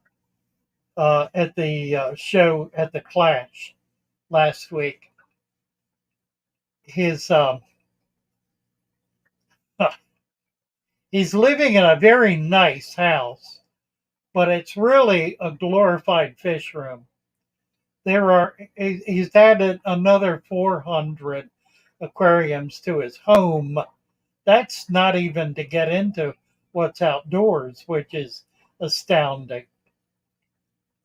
at the show at the Clash last week. His he's living in a very nice house, but it's really a glorified fish room. He's added another 400 aquariums to his home. That's not even to get into what's outdoors, which is astounding.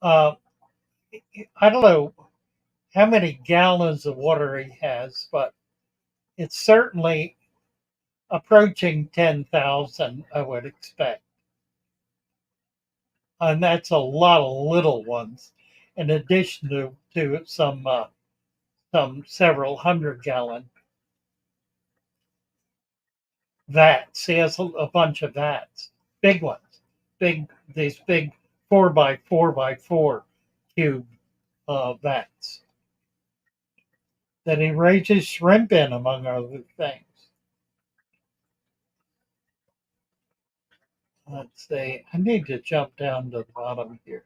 Uh, I don't know how many gallons of water he has, but it's certainly approaching 10,000, I would expect. And that's a lot of little ones, in addition to some several 100-gallon vats. He has a bunch of vats, big ones, these big 4x4x4 cube vats that he raises shrimp in, among other things. Let's see. I need to jump down to the bottom here.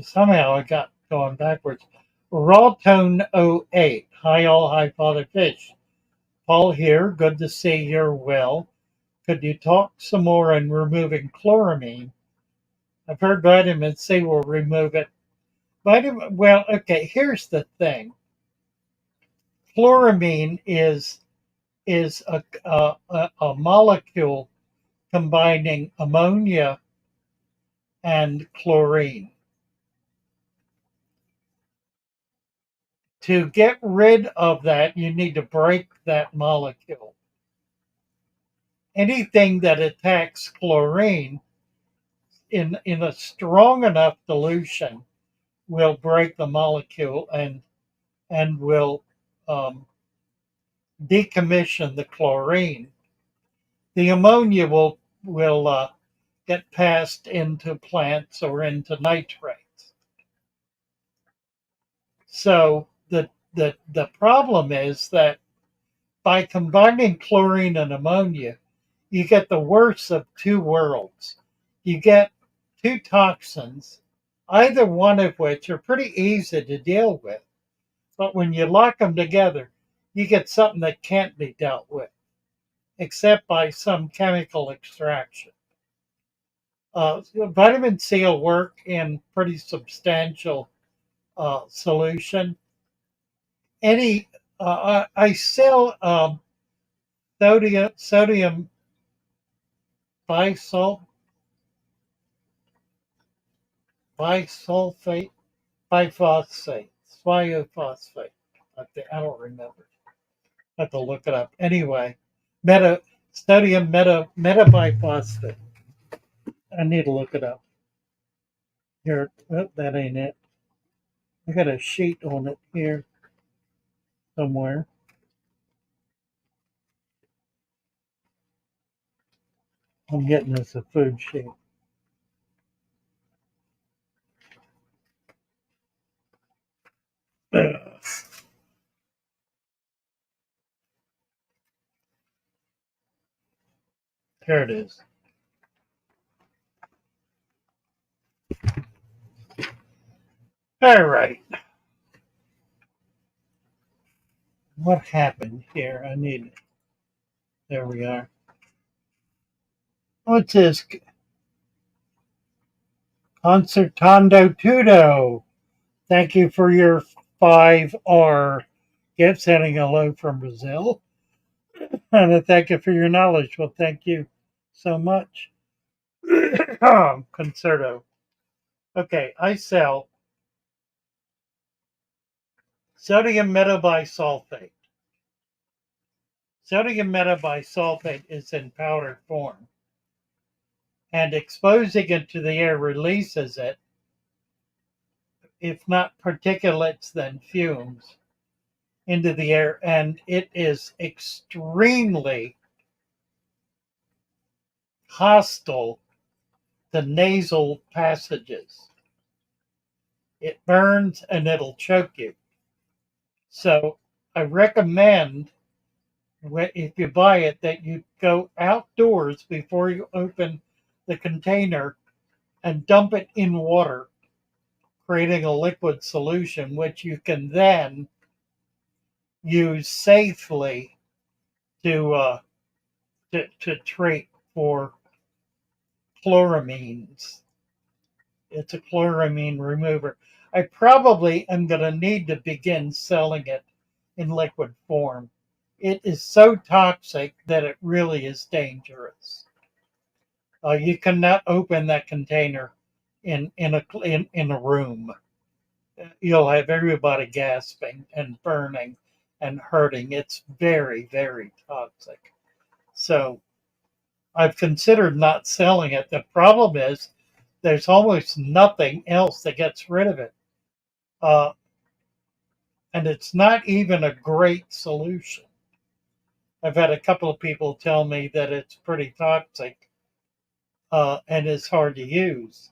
Somehow I got going backwards. Raw Tone '08. Hi all, hi Father Fish. Paul here. Good to see you're well. Could you talk some more on removing chloramine? I've heard vitamin C will remove it. Well, okay, here's the thing. Chloramine is a molecule combining ammonia and chlorine. To get rid of that, you need to break that molecule. Anything that attacks chlorine in a strong enough dilution will break the molecule and will decommission the chlorine. The ammonia will get passed into plants or into nitrates. So the problem is that by combining chlorine and ammonia, you get the worst of two worlds. You get two toxins, either one of which are pretty easy to deal with. But when you lock them together, you get something that can't be dealt with, except by some chemical extraction. Vitamin C will work in pretty substantial solution. I sell sodium bisult, bisulfate, biphosphate, thiophosphate. I don't remember. I have to look it up. Anyway, sodium metabiphosphate. I need to look it up. Here, oh, that ain't it. I got a sheet on it here somewhere. I'm getting this a food sheet. There it is. All right. What happened here? I need. There we are. What's this? Concertando Tudo. Thank you for your 5R gift, sending hello from Brazil. And a thank you for your knowledge. Well, thank you so much. Concerto. Okay, I sell sodium metabisulfate. Sodium metabisulfate is in powdered form, and exposing it to the air releases it, if not particulates, then fumes into the air, and it is extremely hostile to nasal passages. It burns and it'll choke you. So I recommend, if you buy it, that you go outdoors before you open the container and dump it in water, creating a liquid solution, which you can then use safely to treat for chloramines. It's a chloramine remover. I probably am going to need to begin selling it in liquid form. It is so toxic that it really is dangerous. You cannot open that container in a room. You'll have everybody gasping and burning and hurting. It's very, very toxic. So I've considered not selling it. The problem is there's almost nothing else that gets rid of it. Uh, and it's not even a great solution. I've had a couple of people tell me that it's pretty toxic and is hard to use.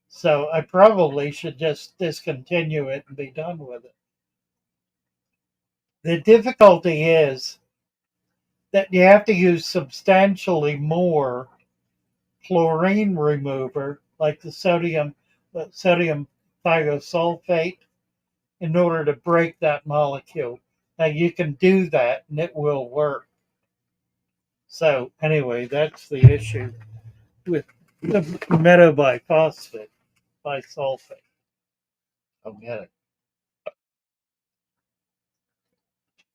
So I probably should just discontinue it and be done with it. The difficulty is that you have to use substantially more chlorine remover, like the sodium thiosulfate, in order to break that molecule. Now you can do that and it will work. So anyway, that's the issue with the metabiphosphate bisulfate. I'll get it.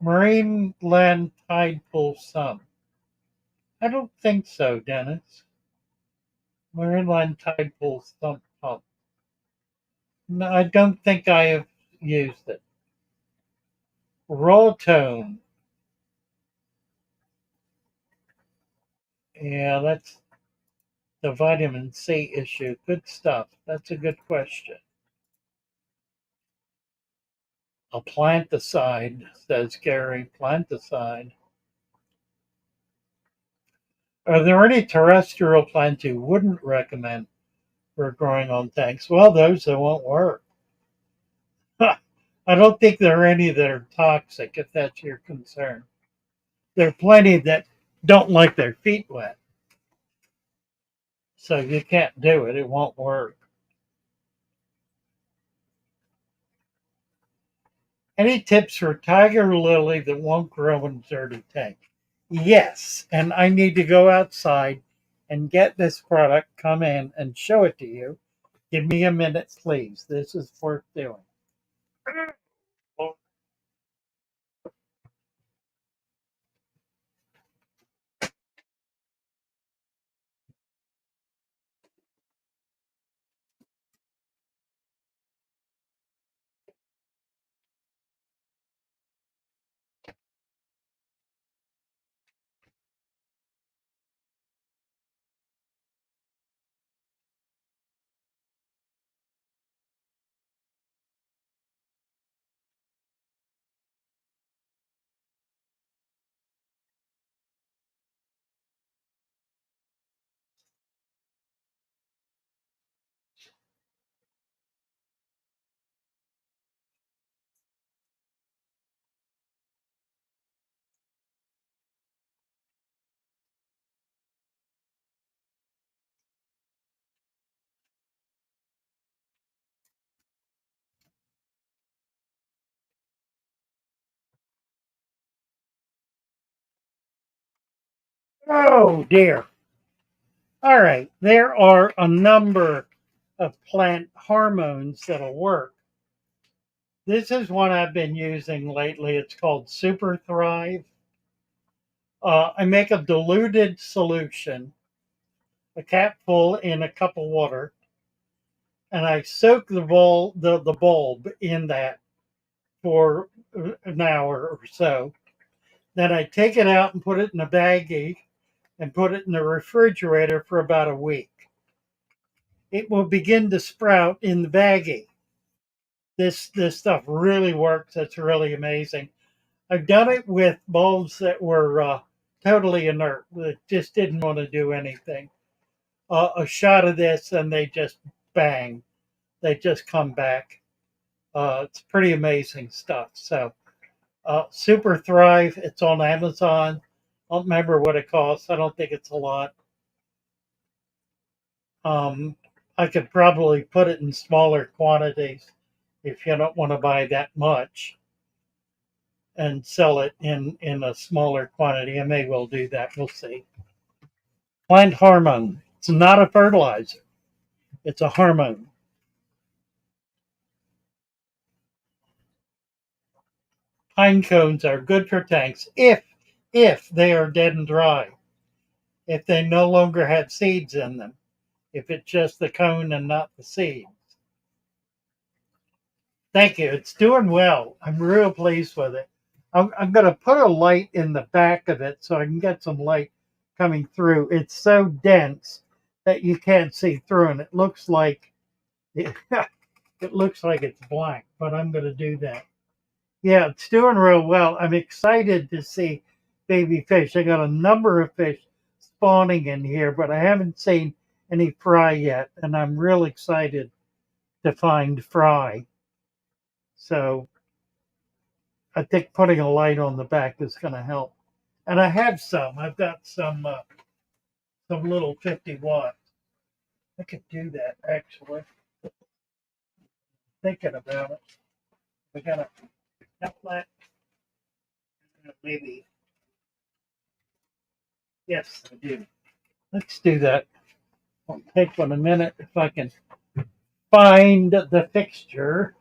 Marine land tide pool sump. I don't think so, Dennis. Marine land tide pool sump pump. No, I don't think I have used it. Raw tone. Yeah, that's the vitamin C issue. Good stuff. That's a good question. A planticide, says Gary. Planticide. Are there any terrestrial plants you wouldn't recommend for growing on tanks? Well, those that won't work. I don't think there are any that are toxic, if that's your concern. There are plenty that don't like their feet wet. So you can't do it, it won't work. Any tips for tiger lily that won't grow in a dirty tank? Yes, and I need to go outside and get this product, come in and show it to you. Give me a minute, please. This is worth doing. Oh dear. All right. There are a number of plant hormones that'll work. This is one I've been using lately. It's called Super Thrive. I make a diluted solution, a capful in a cup of water, and I soak the bulb in that for an hour or so. Then I take it out and put it in a baggie and put it in the refrigerator for about a week. It will begin to sprout in the baggie. This stuff really works. It's really amazing. I've done it with bulbs that were totally inert, that just didn't want to do anything. A shot of this and they just bang. They just come back. It's pretty amazing stuff. So, Super Thrive, it's on Amazon. I don't remember what it costs. I don't think it's a lot. I could probably put it in smaller quantities if you don't want to buy that much and sell it in a smaller quantity. I may well do that. We'll see. Plant hormone. It's not a fertilizer. It's a hormone. Pine cones are good for tanks if they are dead and dry. If they no longer have seeds in them. If it's just the cone and not the seeds. Thank you. It's doing well. I'm real pleased with it. I'm going to put a light in the back of it so I can get some light coming through. It's so dense that you can't see through, and it looks like it looks like it's black. But I'm going to do that. Yeah, it's doing real well. I'm excited to see baby fish. I got a number of fish spawning in here, but I haven't seen any fry yet, and I'm real excited to find fry. So I think putting a light on the back is going to help. And I have some. I've got some little 50 watt. I could do that actually. Thinking about it. We got a outlet. Maybe. Yes, I do. Let's do that. It'll take one a minute if I can find the fixture.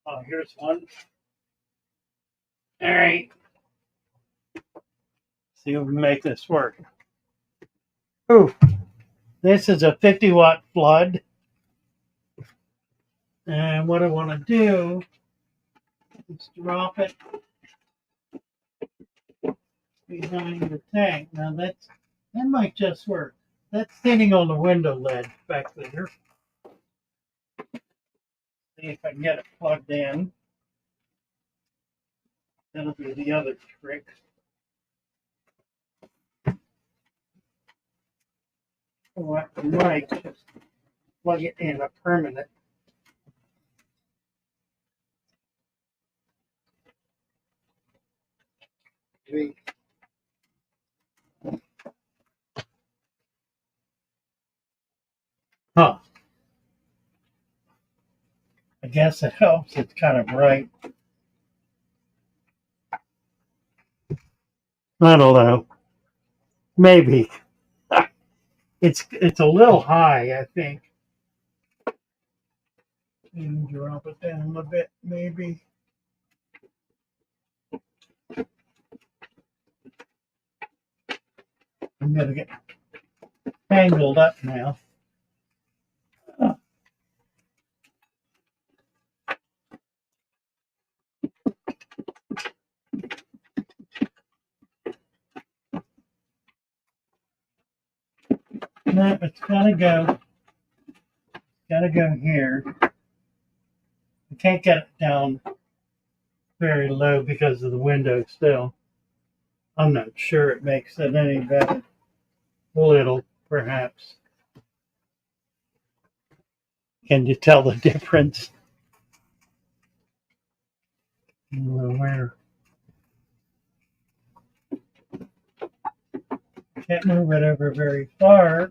Oh, here's one. All right. See if we can make this work. Ooh, this is a 50 watt flood. And what I want to do is drop it behind the tank. Now that might just work. That's sitting on the window ledge back there. See if I can get it plugged in. That'll be the other trick. Oh, I might just plug it in a permanent. Huh. I guess it helps. It's kind of bright. I don't know. Maybe. It's a little high, I think. And drop it down a bit, maybe. I'm gonna get tangled up now. No, it's gotta go here. I can't get it down very low because of the window still. I'm not sure it makes it any better. A little, perhaps. Can you tell the difference? Where? Can't move it over very far,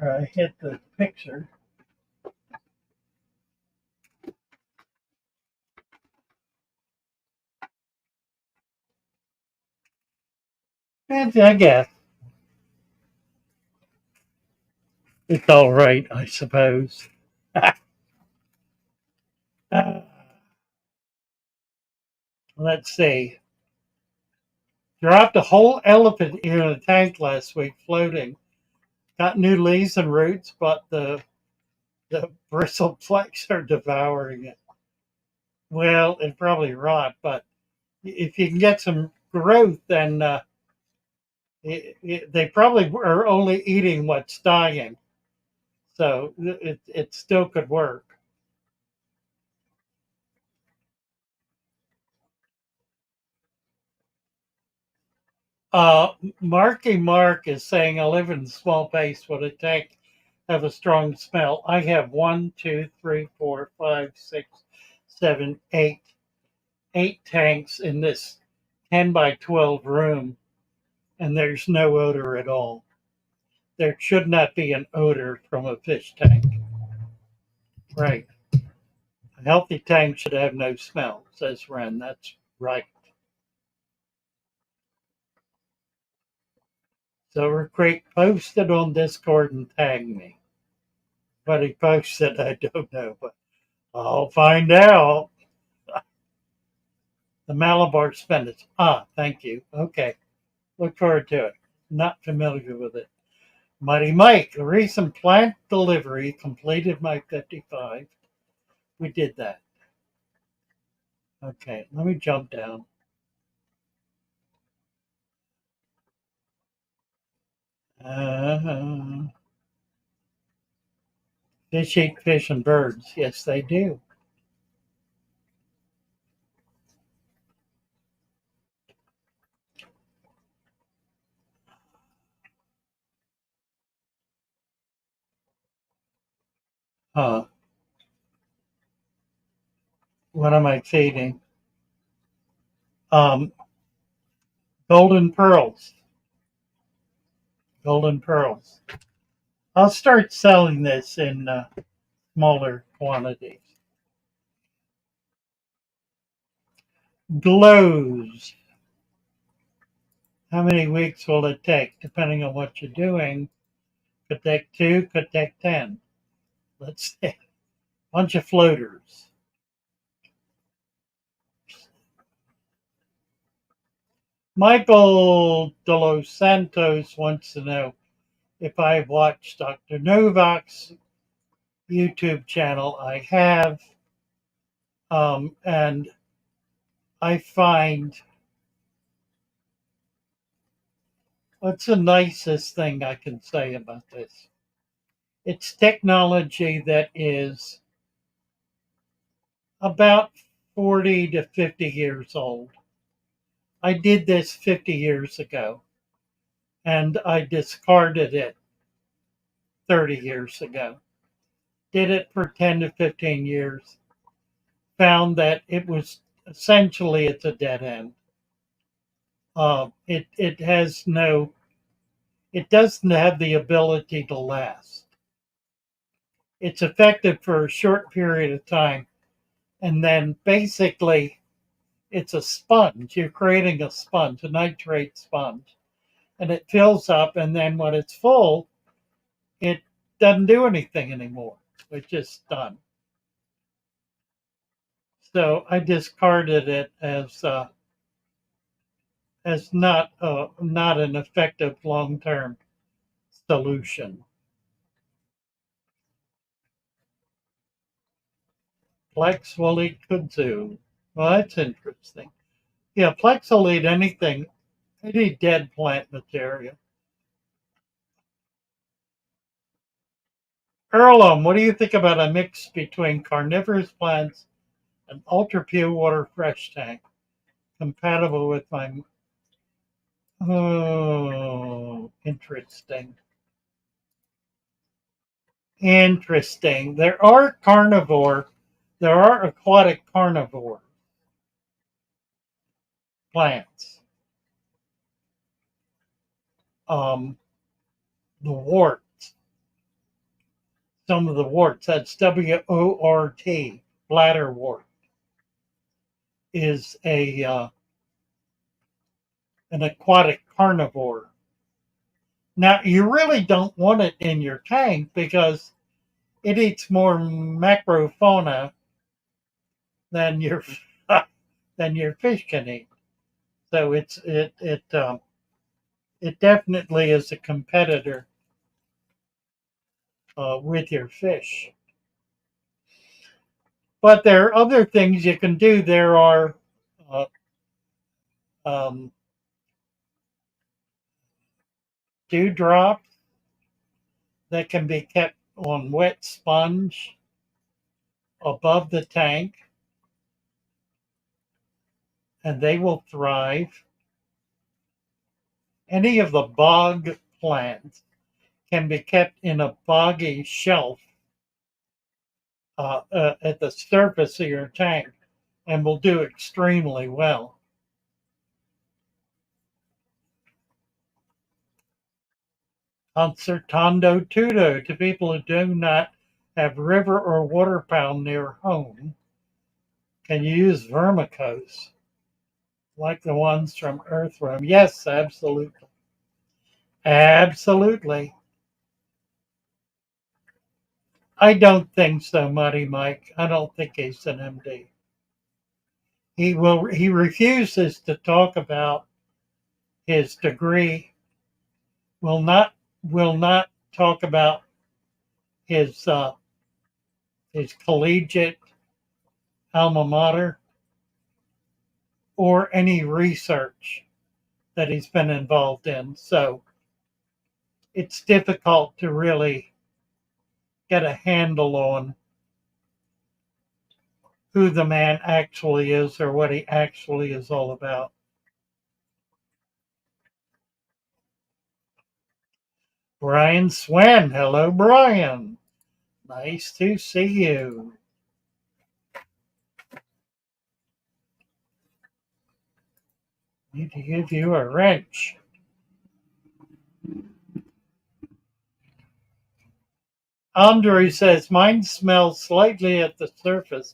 or I hit the picture. And I guess. It's all right, I suppose. Let's see. Dropped a whole elephant in a tank last week floating. Got new leaves and roots, but the bristleplex are devouring it. Well, it probably rot, but if you can get some growth, then they probably are only eating what's dying. So it still could work. Marky Mark is saying, I live in a small place. Would a tank have a strong smell? I have one, two, three, four, five, six, seven, eight tanks in this 10 by 12 room, and there's no odor at all. There should not be an odor from a fish tank. Right. A healthy tank should have no smell, says Ren. That's right. Silver Creek posted on Discord and tagged me. But he posted, I don't know, but I'll find out. The Malabar spinach. Ah, thank you. Okay. Look forward to it. Not familiar with it. Mighty Mike, a recent plant delivery completed my 55. We did that. Okay, let me jump down. Uh, fish eat fish and birds. Yes, they do. Huh. What am I feeding? Um, golden pearls. Golden pearls. I'll start selling this in smaller quantities. Glows. How many weeks will it take? Depending on what you're doing. Could take 2, could take 10. Let's see. Bunch of floaters. Michael De Los Santos wants to know if I watched Dr. Novak's YouTube channel. I have, and I find what's the nicest thing I can say about this? It's technology that is about 40 to 50 years old. I did this 50 years ago and I discarded it 30 years ago. Did it for 10 to 15 years. Found that it was essentially it's a dead end. It has no, it doesn't have the ability to last. It's effective for a short period of time, and then basically it's a sponge. You're creating a sponge, a nitrate sponge, and it fills up, and then when it's full, it doesn't do anything anymore. It's just done. So I discarded it as not an effective long term solution. Plex will eat kudzu. Well, that's interesting. Yeah, Plex will eat anything, any dead plant material. Earlham, what do you think about a mix between carnivorous plants and ultra pure water fresh tank compatible with my? Oh, interesting. Interesting. There are aquatic carnivore plants. Um, the warts, some of the warts, that's WORT, bladderwort, is a an aquatic carnivore. Now, you really don't want it in your tank because it eats more macrofauna than your than your fish can eat. So it definitely is a competitor with your fish. But there are other things you can do. There are uh, um, dewdrops that can be kept on wet sponge above the tank, and they will thrive. Any of the bog plants can be kept in a boggy shelf at the surface of your tank and will do extremely well. Concertando tudo to people who do not have river or waterfowl near home. Can you use vermicose like the ones from Earthworm? Yes, absolutely. Absolutely. I don't think so, Muddy Mike. I don't think he's an MD. He refuses to talk about his degree, will not talk about his his collegiate alma mater or any research that he's been involved in. So it's difficult to really get a handle on who the man actually is or what he actually is all about. Brian Swen. Hello, Brian. Nice to see you. Need to give you a wrench. Andre says, mine smells slightly at the surface,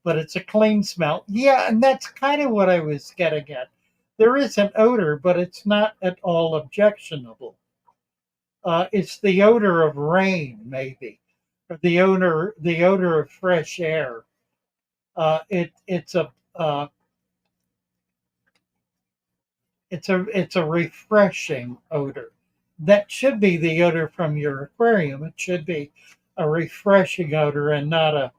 but it's a clean smell. Yeah, and that's kind of what I was getting at. There is an odor, but it's not at all objectionable. It's the odor of rain, maybe, or the odor of fresh air. Uh, it's a refreshing odor. That should be the odor from your aquarium. It should be a refreshing odor and not a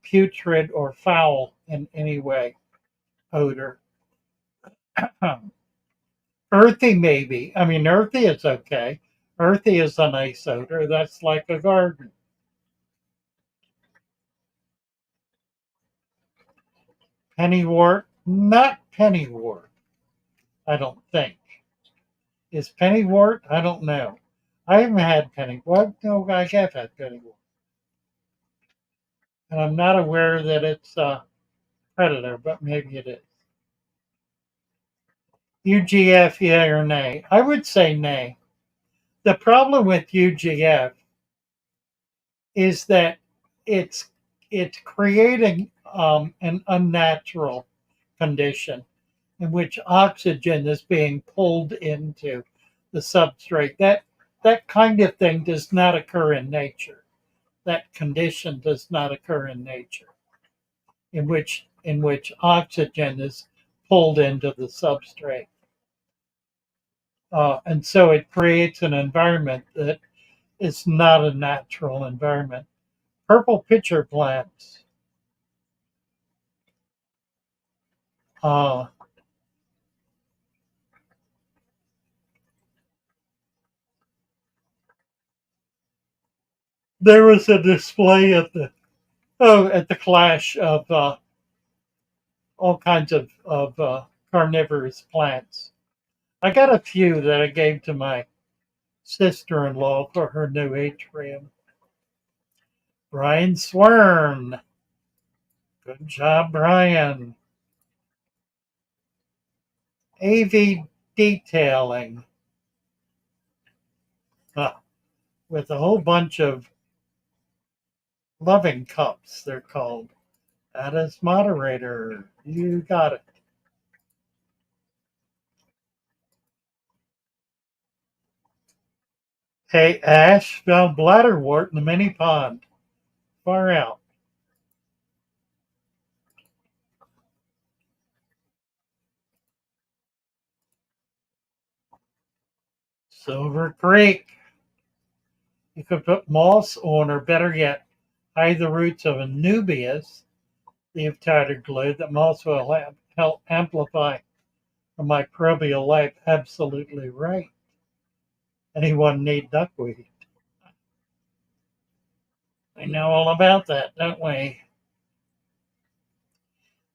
putrid or foul in any way odor. Earthy, maybe. I mean, earthy is okay. Earthy is a nice odor. That's like a garden. Pennywort, not pennywort, I don't think. Is pennywort? I don't know. I haven't had pennywort. No, I have had pennywort. And I'm not aware that it's a predator, but maybe it is. UGF, yeah or nay? I would say nay. The problem with UGF is that it's it's creating an unnatural condition in which oxygen is being pulled into the substrate. That kind of thing does not occur in nature. That condition does not occur in nature, in which oxygen is pulled into the substrate. And so it creates an environment that is not a natural environment. Purple pitcher plants. Uh, there was a display at the Clash of all kinds of carnivorous plants. I got a few that I gave to my sister-in-law for her new atrium. Brian Swern. Good job, Brian. AV detailing. Uh, with a whole bunch of loving cups, they're called. That is moderator. You got it. Hey, Ash found bladderwort in the mini pond. Far out. Silver Creek. You could put moss on, or better yet, hide the roots of anubias leaf tighter glue. That moss will help amplify the microbial life. Absolutely right. Anyone need duckweed? We know all about that, don't we?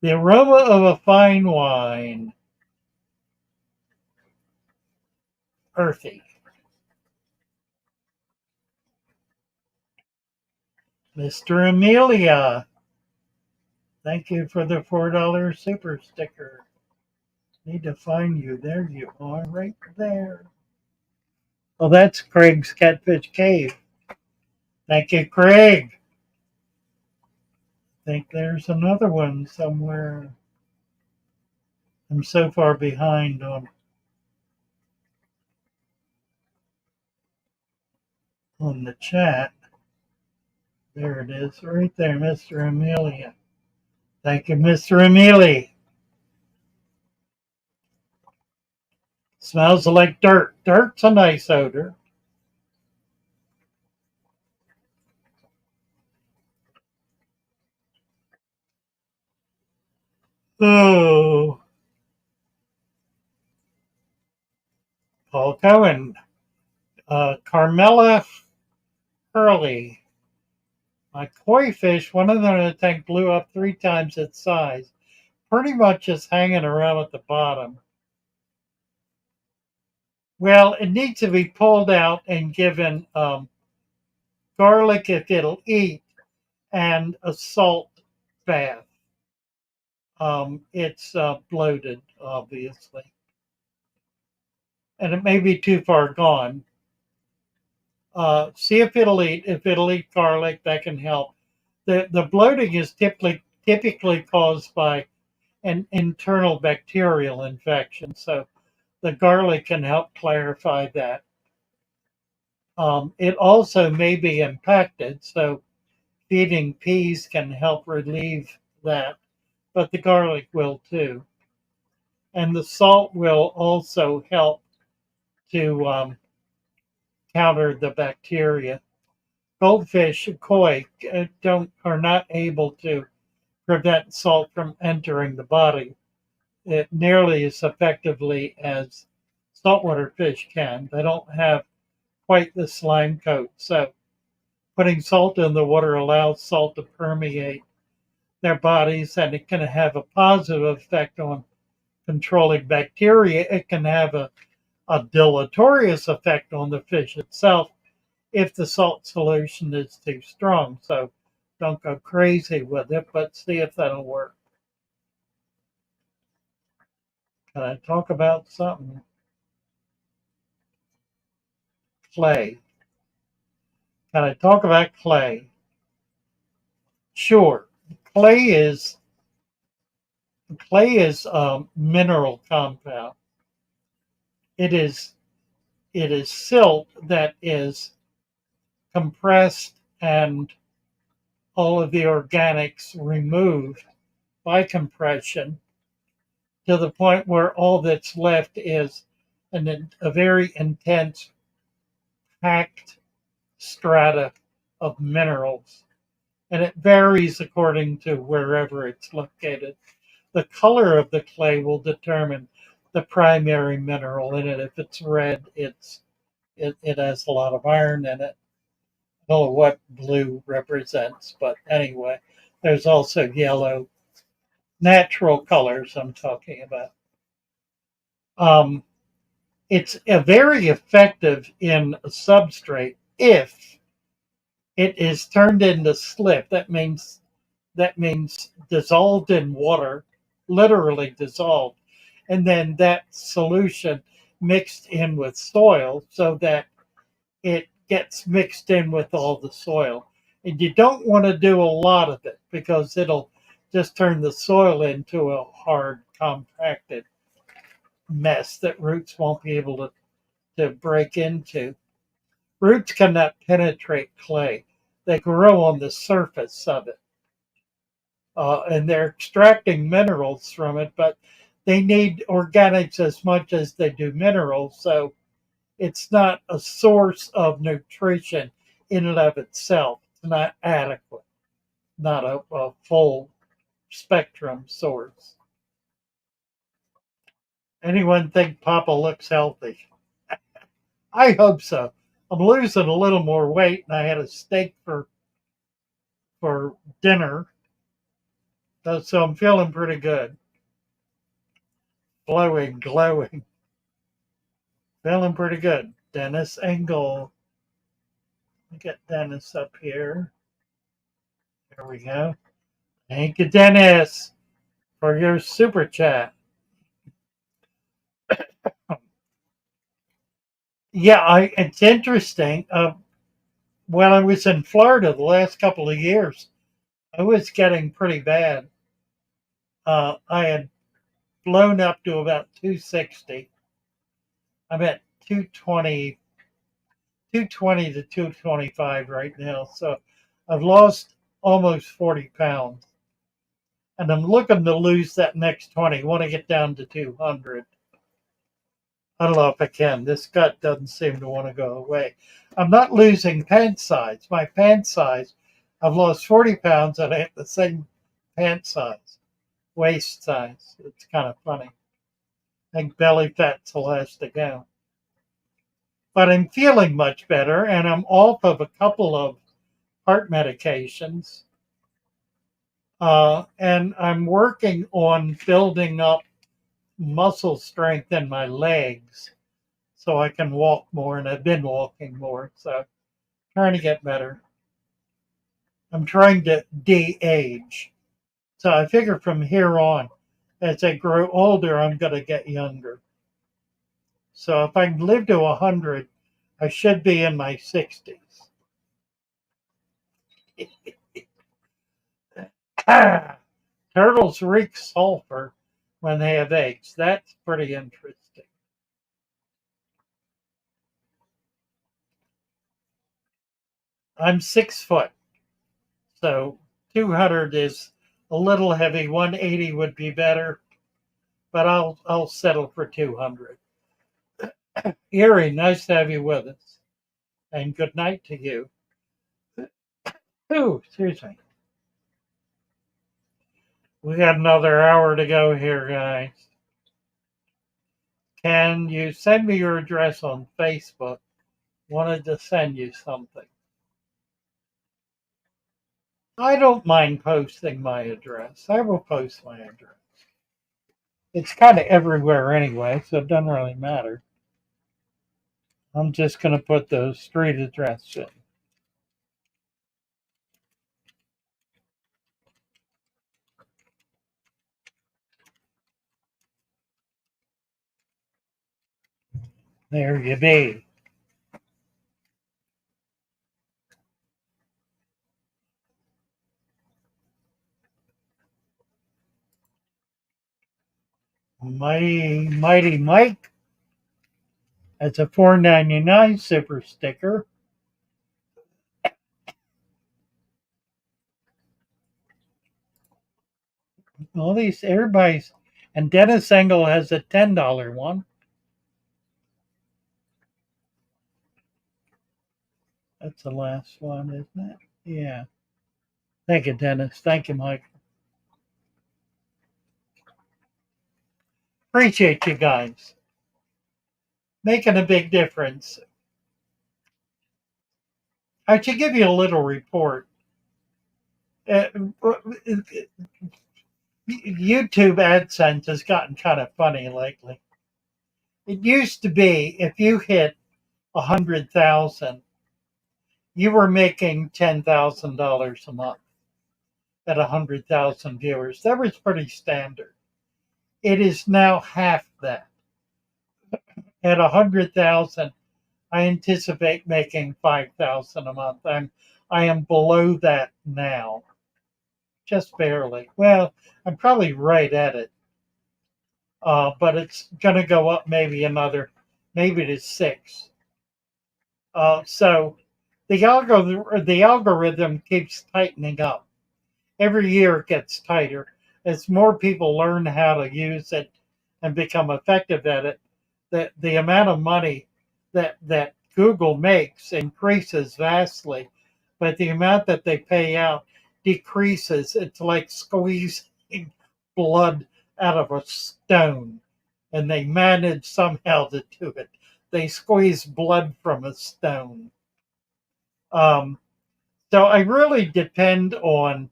The aroma of a fine wine. Earthy. Mr. Amelia. Thank you for the $4 super sticker. Need to find you. There you are, right there. Oh, that's Craig's Catfish Cave. Thank you, Craig. I think there's another one somewhere. I'm so far behind on the chat. There it is, right there, Mr. Amelia. Thank you, Mr. Amelia. Smells like dirt. Dirt's a nice odor. Oh, Paul Cohen. Carmela Hurley. My koi fish, one of them in the tank blew up 3 times its size. Pretty much just hanging around at the bottom. Well, it needs to be pulled out and given garlic if it'll eat and a salt bath. It's bloated, obviously, and it may be too far gone. See if it'll eat. If it'll eat garlic, that can help. The bloating is typically caused by an internal bacterial infection, so the garlic can help clarify that. It also may be impacted, so feeding peas can help relieve that, but the garlic will too. And the salt will also help to counter the bacteria. Goldfish, koi, are not able to prevent salt from entering the body nearly as effectively as saltwater fish can. They don't have quite the slime coat, so putting salt in the water allows salt to permeate their bodies, and it can have a positive effect on controlling bacteria. It can have a deleterious effect on the fish itself if the salt solution is too strong. So don't go crazy with it, but see if that'll work. Can I talk about something? Clay. Can I talk about clay? Sure. Clay is a mineral compound. It is silt that is compressed and all of the organics removed by compression to the point where all that's left is a very intense packed strata of minerals. And it varies according to wherever it's located. The color of the clay will determine the primary mineral in it. If it's red, it has a lot of iron in it. I don't know what blue represents, but anyway, there's also yellow. Natural colors I'm talking about. Um, it's a very effective in a substrate if it is turned into slip. That means dissolved in water, literally dissolved, and then that solution mixed in with soil so that it gets mixed in with all the soil. And you don't want to do a lot of it because it'll just turn the soil into a hard, compacted mess that roots won't be able to break into. Roots cannot penetrate clay. They grow on the surface of it. And they're extracting minerals from it, but they need organics as much as they do minerals. So it's not a source of nutrition in and of itself. It's not adequate, not a full spectrum source. Anyone think Papa looks healthy? I hope so. I'm losing a little more weight, and I had a steak for dinner, so I'm feeling pretty good. Glowing, glowing, feeling pretty good. Dennis Engel, let me get Dennis up here. There we go. Thank you, Dennis, for your super chat. Yeah, it's interesting. When I was in Florida the last couple of years, I was getting pretty bad. I had blown up to about 260. I'm at 220, 220 to 225 right now. So I've lost almost 40 pounds. And I'm looking to lose that next 20. I want to get down to 200. I don't know if I can. This gut doesn't seem to want to go away. I'm not losing pant size. My pant size, I've lost 40 pounds and I have the same pant size, waist size. It's kind of funny. I think belly fat's the last to go. But I'm feeling much better and I'm off of a couple of heart medications. And I'm working on building up muscle strength in my legs so I can walk more, and I've been walking more, so trying to get better. I'm trying to de-age. So I figure from here on, as I grow older, I'm going to get younger. So if I can live to 100, I should be in my 60s. Turtles reek sulfur when they have eggs. That's pretty interesting. I'm 6 foot, so 200 is a little heavy. 180 would be better, but I'll settle for 200. Erie, nice to have you with us, and good night to you. Ooh, excuse me. We got another hour to go here, guys. Can you send me your address on Facebook? Wanted to send you something. I don't mind posting my address. I will post my address. It's kind of everywhere anyway, so it doesn't really matter. I'm just going to put the street address in. There you be. Mighty Mike. That's a $4.99 super sticker. All these, everybody's, and Dennis Engel has a $10 one. That's the last one, isn't it? Yeah. Thank you, Dennis. Thank you, Mike. Appreciate you guys. Making a big difference. I should give you a little report. YouTube AdSense has gotten kind of funny lately. It used to be if you hit 100,000, you were making $10,000 a month at 100,000 viewers. That was pretty standard. It is now half that. At 100,000, I anticipate making 5,000 a month. I am below that now, just barely. Well, I'm probably right at it, but it's going to go up maybe to 6. So the algorithm keeps tightening up. Every year it gets tighter. As more people learn how to use it and become effective at it, the amount of money that Google makes increases vastly, but the amount that they pay out decreases. It's like squeezing blood out of a stone, and they manage somehow to do it. They squeeze blood from a stone. Um, so I really depend on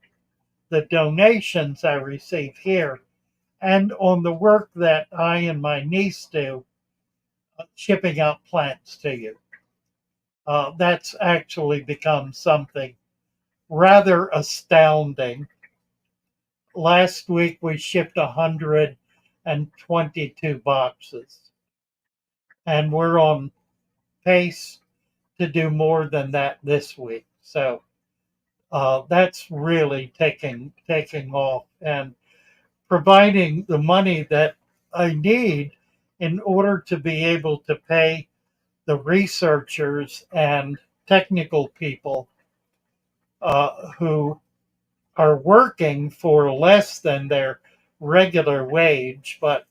the donations I receive here and on the work that I and my niece do, shipping out plants to you. That's actually become something rather astounding. Last week we shipped 122 boxes, and we're on pace to do more than that this week. So that's really taking off and providing the money that I need in order to be able to pay the researchers and technical people who are working for less than their regular wage, but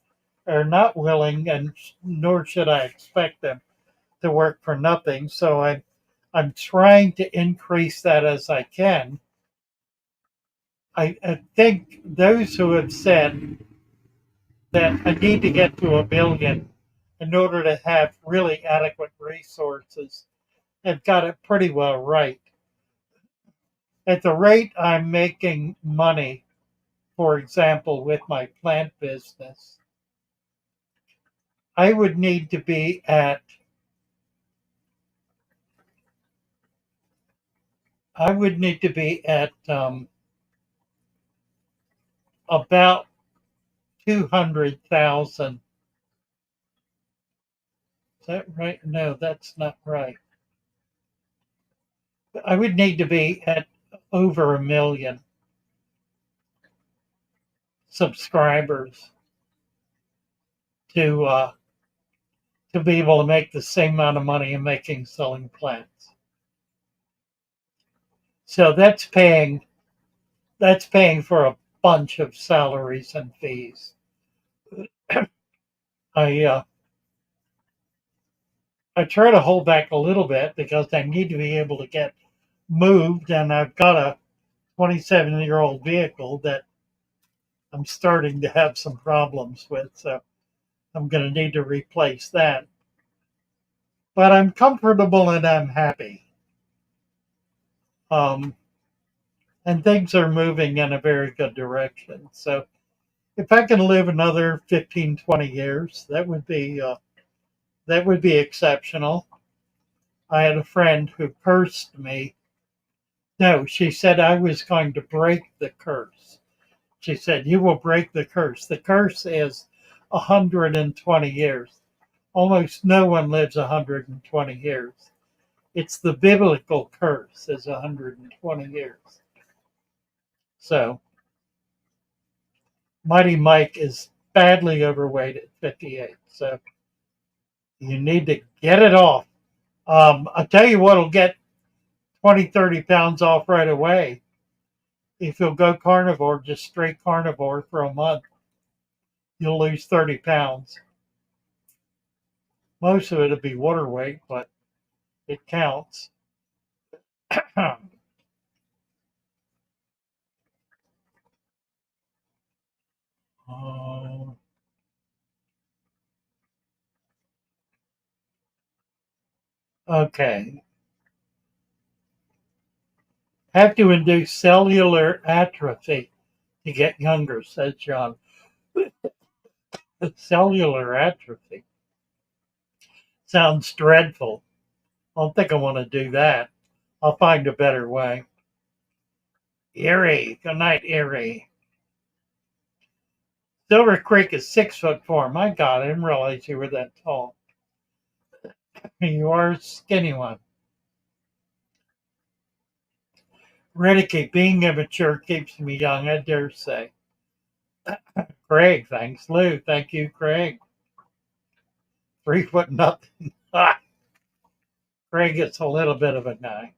are not willing, and nor should I expect them to work for nothing. So I'm trying to increase that as I can. I think those who have said that I need to get to 1 million in order to have really adequate resources have got it pretty well right. At the rate I'm making money, for example, with my plant business, I would need to be at I would need to be at about 200,000. Is that right? No, that's not right. I would need to be at over 1 million subscribers to be able to make the same amount of money I'm making selling plants. So that's paying for a bunch of salaries and fees. I I try to hold back a little bit because I need to be able to get moved, and I've got a 27-year-old vehicle that I'm starting to have some problems with, so I'm going to need to replace that. But I'm comfortable and I'm happy. Um, and things are moving in a very good direction. So if I can live another 15, 20 years, that would be exceptional. I had a friend who cursed me. No, she said I was going to break the curse. She said, "You will break the curse." The curse is 120 years. Almost no one lives 120 years. It's the biblical curse is 120 years. So Mighty Mike is badly overweight at 58. So you need to get it off. I'll tell you what'll get 20, 30 pounds off right away. If you'll go carnivore, just straight carnivore for a month, you'll lose 30 pounds. Most of it'll be water weight, but it counts. Uh, okay. Have to induce cellular atrophy to get younger, says John. Cellular atrophy sounds dreadful. I don't think I want to do that. I'll find a better way. Erie. Good night, Erie. Silver Creek is 6'4". My God, I didn't realize you were that tall. You are a skinny one. Redicky, being immature keeps me young, I dare say. Craig, thanks. Lou, thank you, Craig. 3 foot nothing. Craig is a little bit of a guy.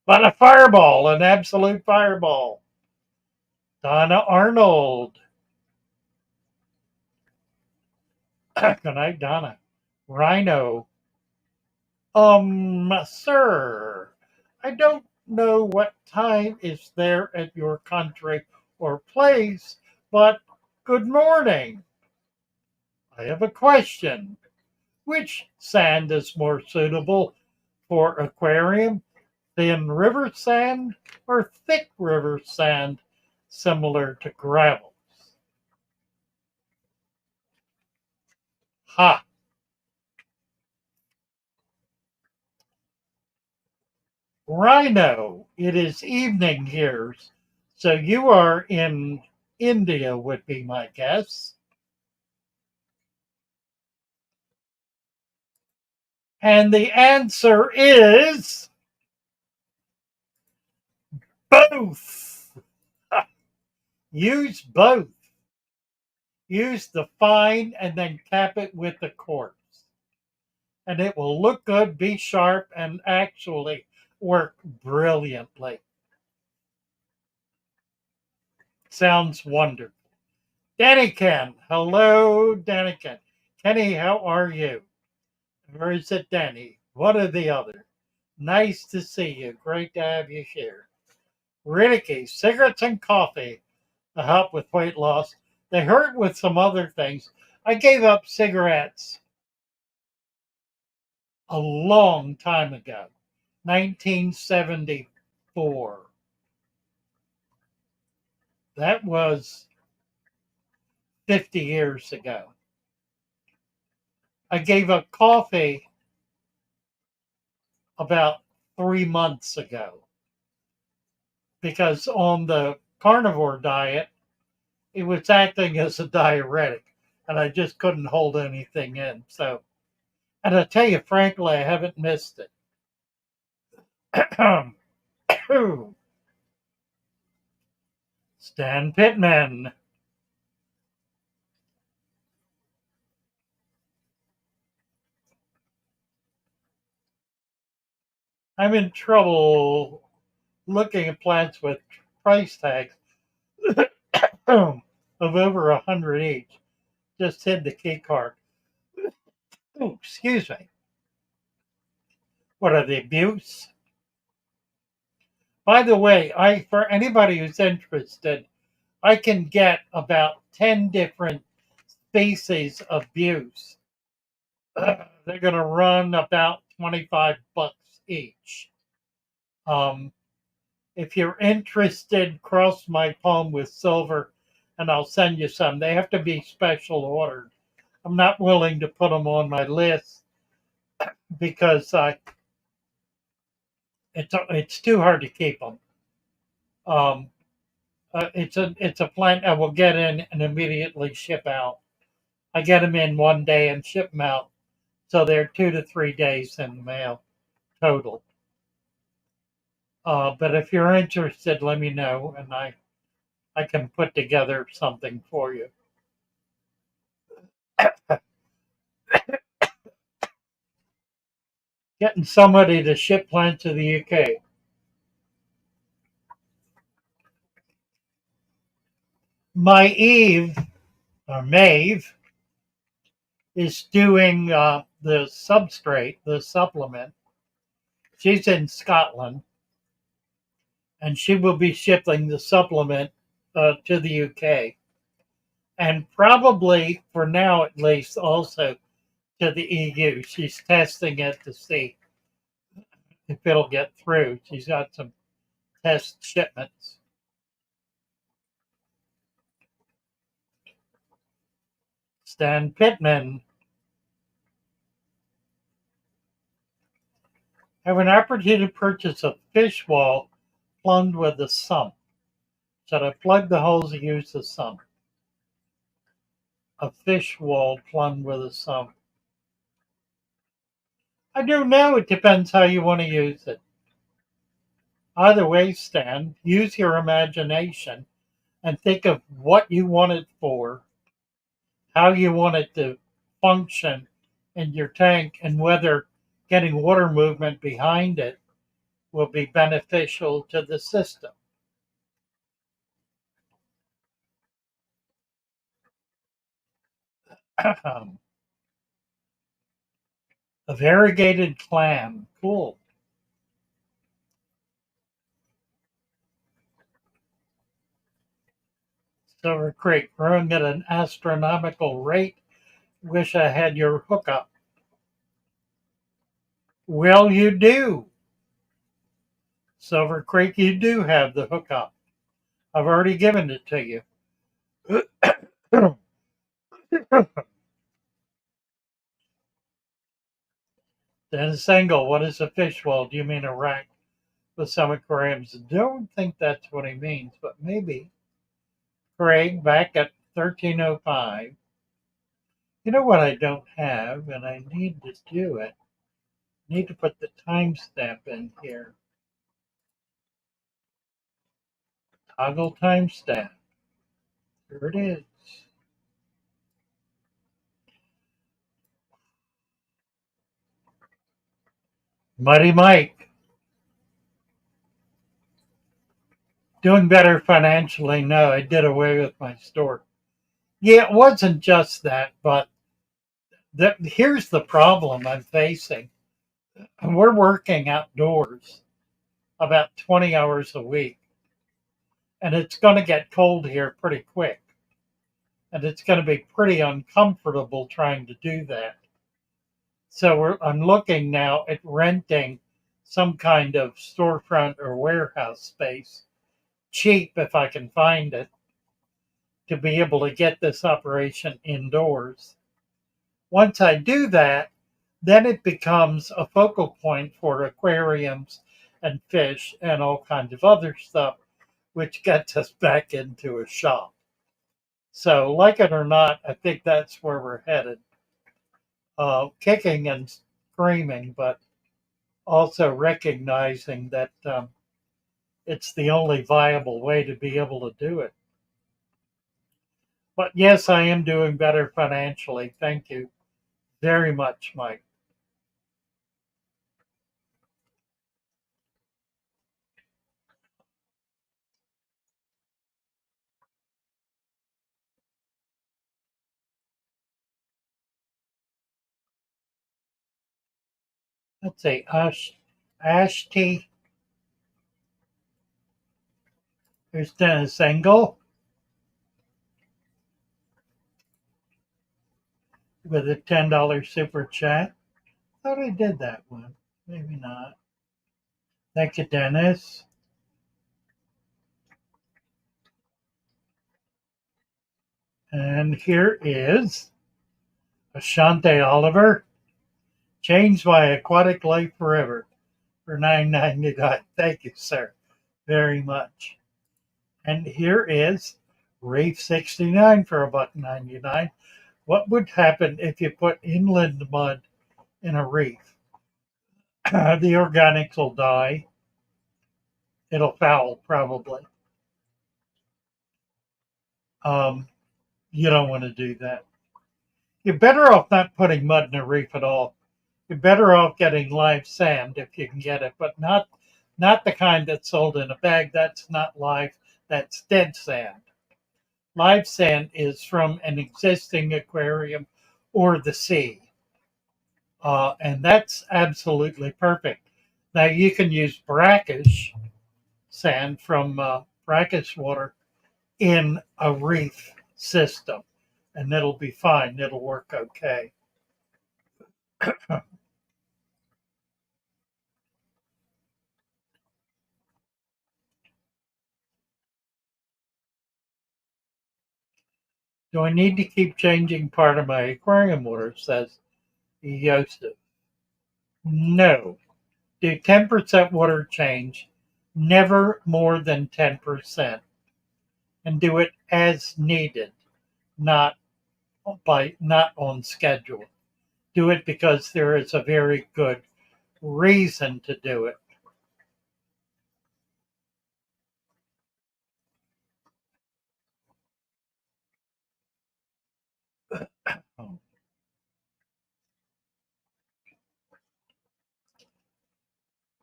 But a fireball, an absolute fireball. Donna Arnold. Good night, Donna. Rhino. Sir, I don't know what time is there at your country or place, but good morning. I have a question. Which sand is more suitable for aquarium? Thin river sand or thick river sand similar to gravel? Ha! Rhino, it is evening here, so you are in India, would be my guess. And the answer is both. Use both. Use the fine and then cap it with the quartz. And it will look good, be sharp, and actually work brilliantly. Sounds wonderful. Danny hello, Danny Kenny, how are you? Or is it Danny? One or the other. Nice to see you. Great to have you here. Riddicky, cigarettes and coffee to help with weight loss. They hurt with some other things. I gave up cigarettes a long time ago, 1974. That was 50 years ago. I gave up coffee about 3 months ago because on the carnivore diet, it was acting as a diuretic and I just couldn't hold anything in. So, and I tell you frankly, I haven't missed it. Stan Pittman. I'm in trouble looking at plants with price tags of over 100 each. Just hit the key card. Oh, excuse me. What are the abuse? By the way, I for anybody who's interested, I can get about 10 different species of views. They're going to run about 25 bucks each. Um, if you're interested, cross my palm with silver and I'll send you some. They have to be special ordered. I'm not willing to put them on my list because it's too hard to keep them. Um, it's a plant I will get in and immediately ship out. I get them in one day and ship them out, so they're 2 to 3 days in the mail total. But if you're interested, let me know, and I can put together something for you. Getting somebody to ship plants to the UK. My Eve, or Maeve, is doing the substrate, the supplement. She's in Scotland, and she will be shipping the supplement to the UK. And probably, for now at least, also to the EU. She's testing it to see if it'll get through. She's got some test shipments. Stan Pittman. Have an opportunity to purchase a fish wall plumbed with a sump. Should I plug the holes and use the sump? A fish wall plumbed with a sump. I don't know. It depends how you want to use it. Either way, Stan, use your imagination and think of what you want it for, how you want it to function in your tank, and whether getting water movement behind it will be beneficial to the system. A variegated clam. Cool. Silver Creek growing at an astronomical rate. Wish I had your hookup. Well, you do. Silver Creek, you do have the hookup. I've already given it to you. Then single, what is a fish well? Do you mean a rack with some aquariums? Don't think that's what he means, but maybe. Craig back at 1305. You know what I don't have, and I need to do it. I need to put the timestamp in here. Toggle timestamp. Here it is. Muddy Mike. Doing better financially. No, I did away with my store. Yeah, it wasn't just that, but here's the problem I'm facing. We're working outdoors about 20 hours a week, and it's going to get cold here pretty quick. And it's going to be pretty uncomfortable trying to do that. So I'm looking now at renting some kind of storefront or warehouse space, cheap if I can find it, to be able to get this operation indoors. Once I do that, then it becomes a focal point for aquariums and fish and all kinds of other stuff, which gets us back into a shop. So, like it or not, I think that's where we're headed. Kicking and screaming, but also recognizing that it's the only viable way to be able to do it. But yes, I am doing better financially. Thank you very much, Mike. Let's see, Ashti. There's Dennis Engel with a $10 super chat. Thought I did that one. Maybe not. Thank you, Dennis. And here is Ashante Oliver. Changed my aquatic life forever for $9.99. Thank you, sir, very much. And here is Reef 69 for $1.99. What would happen if you put inland mud in a reef? The organics will die. It'll foul probably. Um, you don't want to do that. You're better off not putting mud in a reef at all. You're better off getting live sand if you can get it, but not the kind that's sold in a bag. That's not live. That's dead sand. Live sand is from an existing aquarium or the sea, and that's absolutely perfect. Now you can use brackish sand from brackish water in a reef system, and it'll be fine. It'll work okay. Do I need to keep changing part of my aquarium water? Says Yosef. No. Do 10% water change, never more than 10%, and do it as needed, not not on schedule. Do it because there is a very good reason to do it.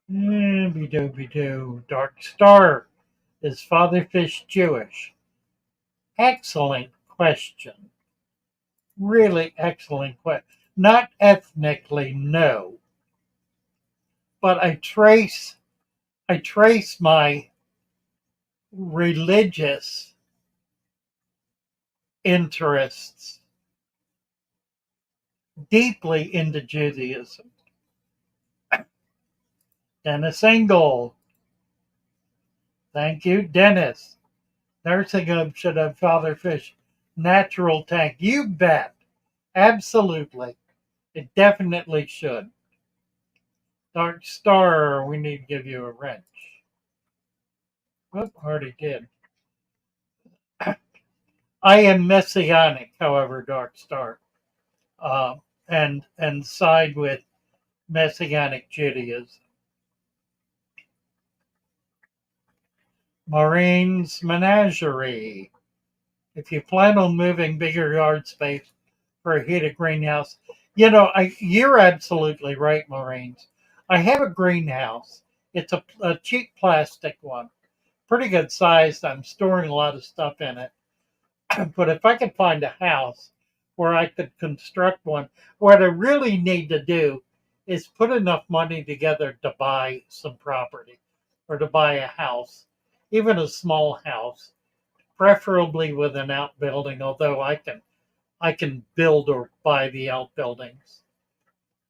Be-do. Dark Star. Is fatherfish Jewish? Excellent question. Really excellent question. Not ethnically, no. But I trace my religious interests deeply into Judaism. Dennis Engel. Thank you, Dennis. Nursing home should have fatherfish natural tank. You bet. Absolutely. It definitely should. Dark Star, we need to give you a wrench. Whoop, already did. I am messianic, however, Dark Star, uh, and side with Messianic Judaism. Maureen's Menagerie. If you plan on moving bigger yard space for a heated greenhouse, you're absolutely right, Maureen's. I have a greenhouse. It's a cheap plastic one, pretty good sized. I'm storing a lot of stuff in it. But if I could find a house where I could construct one, what I really need to do is put enough money together to buy some property or to buy a house, even a small house, preferably with an outbuilding, although I can build or buy the outbuildings.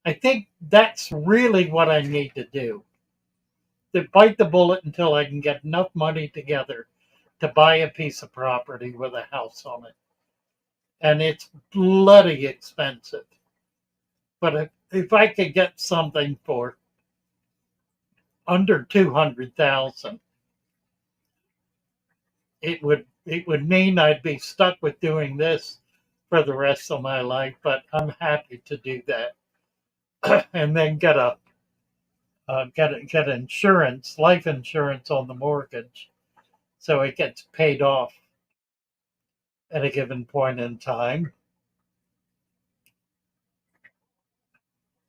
I think that's really what I need to do. To bite the bullet until I can get enough money together to buy a piece of property with a house on it. And it's bloody expensive. But if I could get something for under 200,000, it would mean I'd be stuck with doing this for the rest of my life. But I'm happy to do that, and then get insurance, life insurance on the mortgage, so it gets paid off at a given point in time,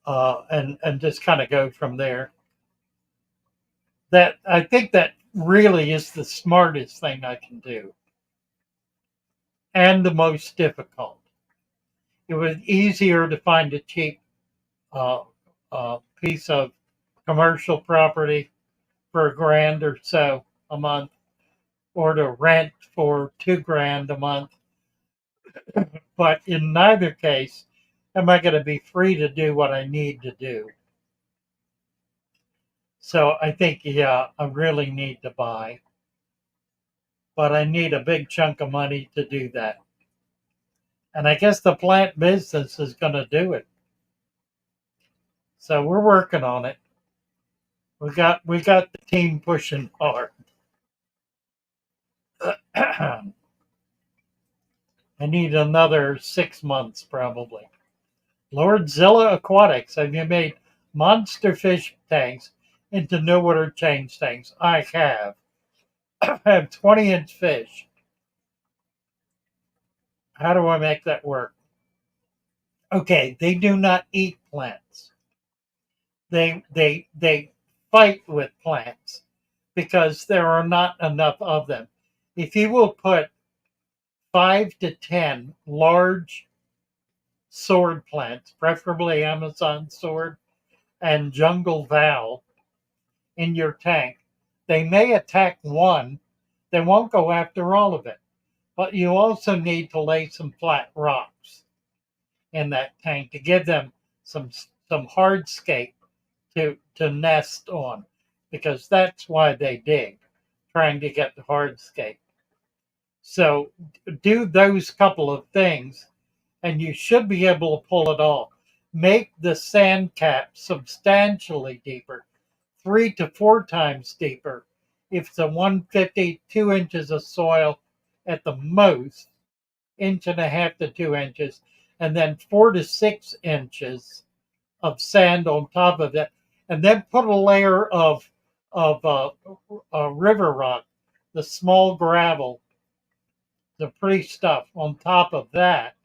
and just kind of go from there. That I think that really is the smartest thing I can do, and the most difficult. It was easier to find a cheap uh, piece of commercial property for $1,000 or so a month, or to rent for $2,000 a month. But in neither case am I going to be free to do what I need to do. So I think, yeah, I really need to buy, but I need a big chunk of money to do that. And I guess the plant business is going to do it. So we're working on it. We got the team pushing hard. I need another 6 months probably. Lordzilla Aquatics, have you made monster fish tanks into no water change tanks? I have. I have 20-inch fish. How do I make that work? Okay, they do not eat plants. They fight with plants because there are not enough of them. If you will put 5 to 10 large sword plants, preferably Amazon sword and jungle val, in your tank, they may attack one. They won't go after all of it. But you also need to lay some flat rocks in that tank to give them some hardscape to nest on, because that's why they dig, trying to get the hardscape. So do those couple of things, and you should be able to pull it off. Make the sand cap substantially deeper, 3 to 4 times deeper. If it's a 150, 2 inches of soil at the most, inch and a half to 2 inches, and then 4 to 6 inches of sand on top of it, and then put a layer of river rock, the small gravel, the pretty stuff on top of that.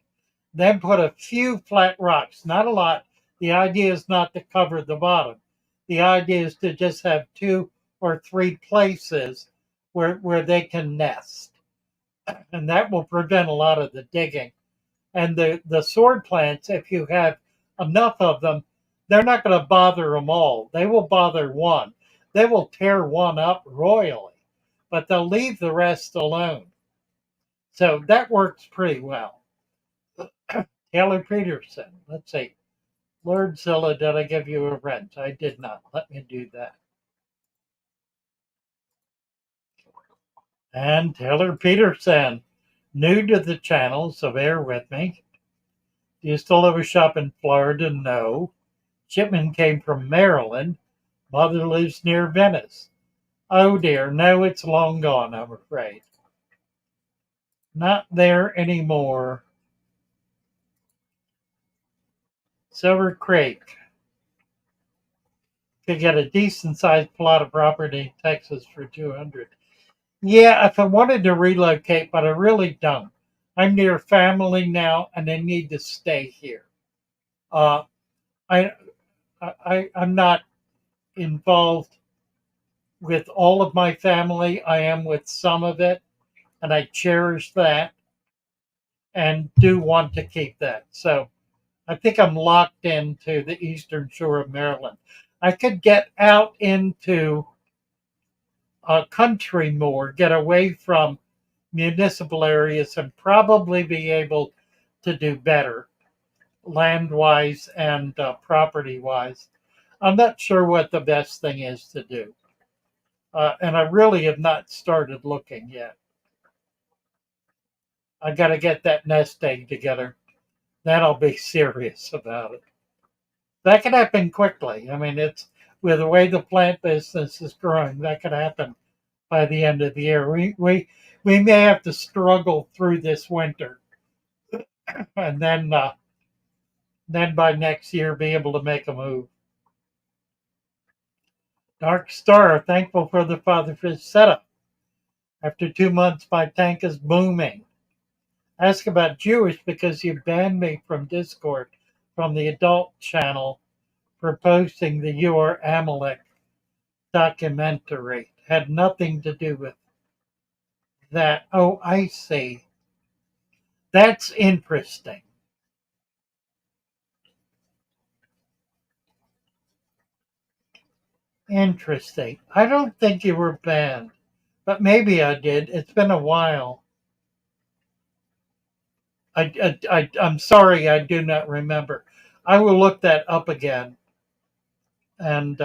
Then put a few flat rocks, not a lot. The idea is not to cover the bottom. The idea is to just have 2 or 3 places where they can nest, and that will prevent a lot of the digging. And the sword plants, if you have enough of them, they're not going to bother them all. They will bother one. They will tear one up royally, but they'll leave the rest alone. So that works pretty well. Taylor Peterson, let's see. Lord Zilla, did I give you a wrench? I did not. Let me do that. And Taylor Peterson, new to the channel, so bear with me. Do you still have a shop in Florida? No. Shipment came from Maryland. Mother lives near Venice. Oh dear, no, it's long gone, I'm afraid. Not there anymore. Silver Creek. Could get a decent sized plot of property in Texas for 200. Yeah, if I wanted to relocate, but I really don't. I'm near family now, and I need to stay here. Uh, I, I'm not involved with all of my family. I am with some of it, and I cherish that, and do want to keep that. So I think I'm locked into the eastern shore of Maryland. I could get out into a country more, get away from municipal areas, and probably be able to do better land wise and property wise. I'm not sure what the best thing is to do. And I really have not started looking yet. I got to get that nest egg together. Then I'll be serious about it. That could happen quickly. I mean, it's with the way the plant business is growing, that could happen by the end of the year. We may have to struggle through this winter, and then by next year be able to make a move. Dark Star, thankful for the Fatherfish setup. After 2 months, my tank is booming. Ask about Jewish because you banned me from Discord from the adult channel for posting the Your Amalek documentary. Had nothing to do with that. Oh, I see. That's interesting. Interesting. I don't think you were banned, but maybe I did. It's been a while. I'm sorry, I do not remember. I will look that up again. And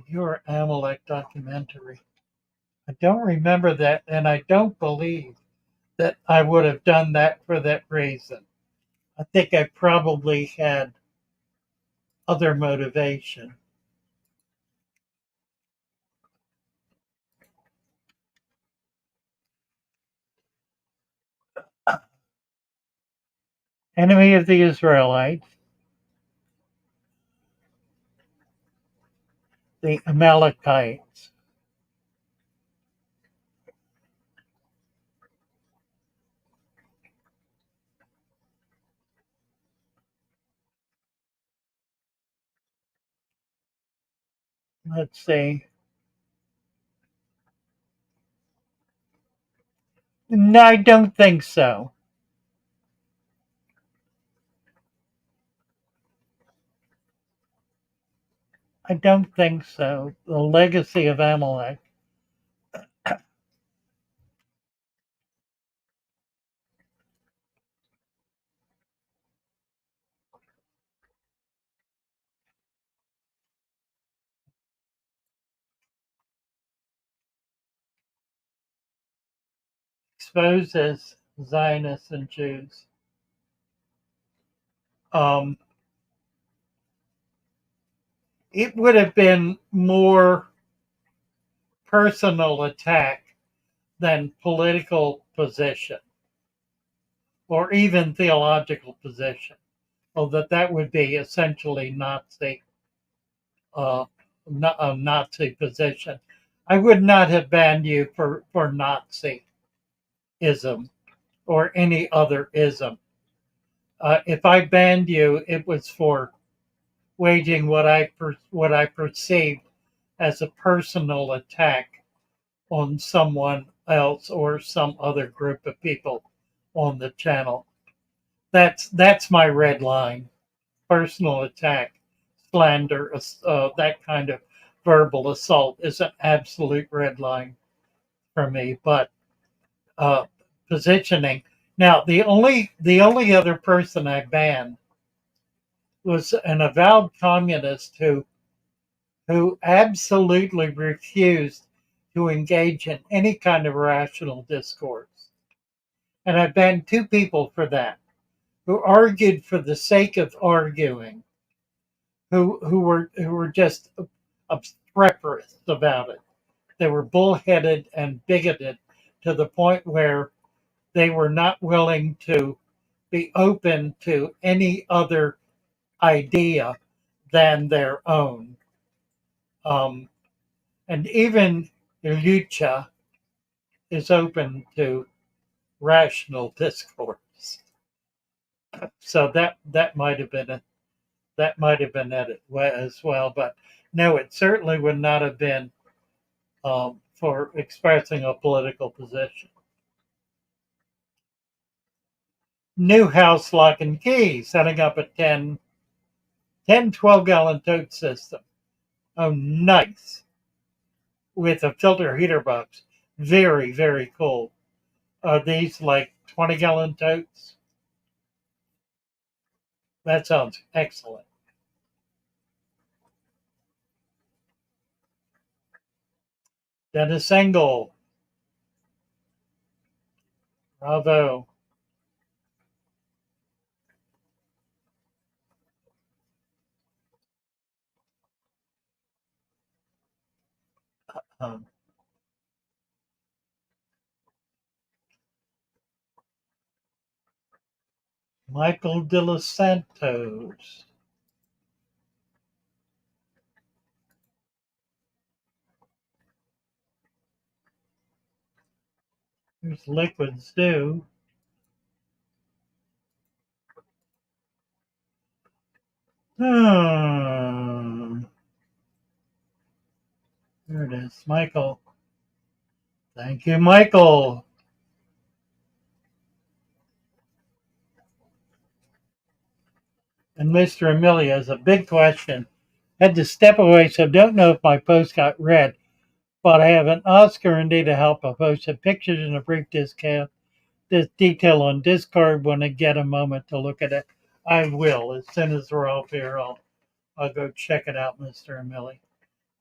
Your Amalek documentary. I don't remember that, and I don't believe that I would have done that for that reason. I think I probably had other motivation. Enemy of the Israelites, the Amalekites. Let's see. No, I don't think so. I don't think so. The legacy of Amalek. Exposes Zionists and Jews. Um, it would have been more personal attack than political position or even theological position. Well, that would be essentially uh, a Nazi position. I would not have banned you for Nazism or any other ism. If I banned you, it was for waging what I perceived as a personal attack on someone else or some other group of people on the channel. That's my red line. Personal attack, slander, that kind of verbal assault is an absolute red line for me. But uh, positioning. Now, the only other person I banned was an avowed communist who absolutely refused to engage in any kind of rational discourse. And I banned two people for that, who argued for the sake of arguing, who were just obstreperous about it. They were bullheaded and bigoted to the point where they were not willing to be open to any other idea than their own. Um, and even Lucha is open to rational discourse. So that might have been it as well. But no, it certainly would not have been for expressing a political position. New house lock and key, setting up a 12 gallon tote system. Oh, nice. With a filter heater box. Very, very cool. Are these like 20-gallon totes? That sounds excellent. Dennis Engel. Bravo. Um, Michael De Los Santos. Here's Liquids Do. Hmm. There it is, Michael. Thank you, Michael. And Mr. Amelia has a big question. Had to step away, so don't know if my post got read, but I have an Oscar and data help. I posted pictures and a brief discount. This detail on Discord when I get a moment to look at it. I will. As soon as we're off here, I'll go check it out, Mr. Amelia.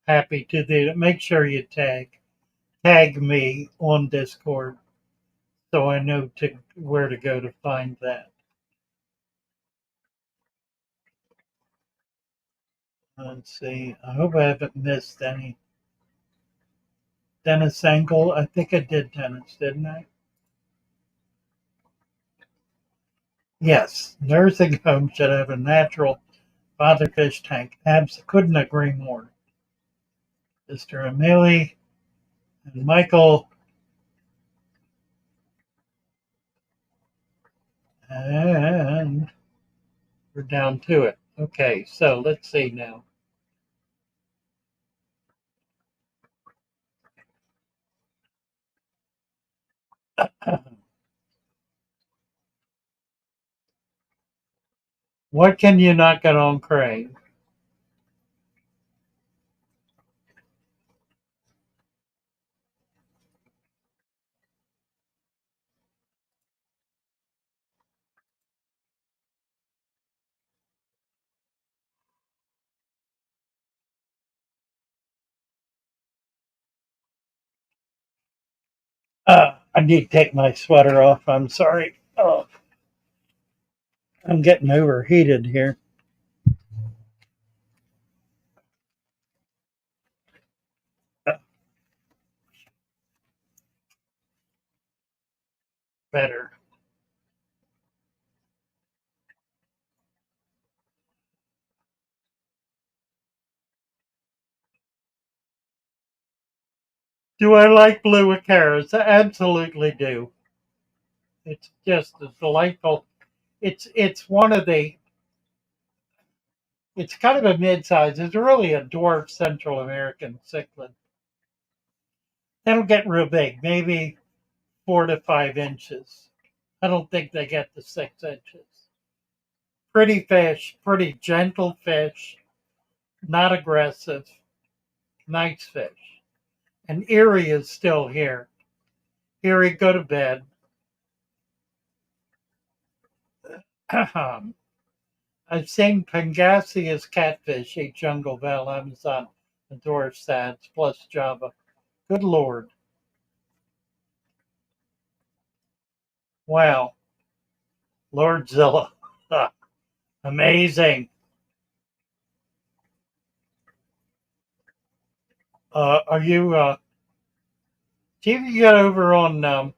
Happy to do it. Make sure you tag me on Discord so I know where to go to find that. Let's see. I hope I haven't missed any. Dennis Engel. I think I did Dennis, didn't I? Yes. Nursing home should have a natural father fish tank. Couldn't agree more. Mr. Emily and Michael. And we're down to it. Okay, so let's see now. What can you not get on crane? I need to take my sweater off. I'm sorry. Oh, I'm getting overheated here. Better. Do I like blue Acaras? I absolutely do. It's just a delightful It's one of the. It's kind of a mid-size. It's really a dwarf Central American cichlid. They don't get real big, maybe 4 to 5 inches. I don't think they get to 6 inches. Pretty fish, pretty gentle fish, not aggressive, nice fish. And Erie is still here. Erie, go to bed. I've seen Pangasius catfish eat jungle val, Amazon, and dwarf sads, plus Java. Good Lord. Wow. Lordzilla. Amazing. Are you, see if you get over on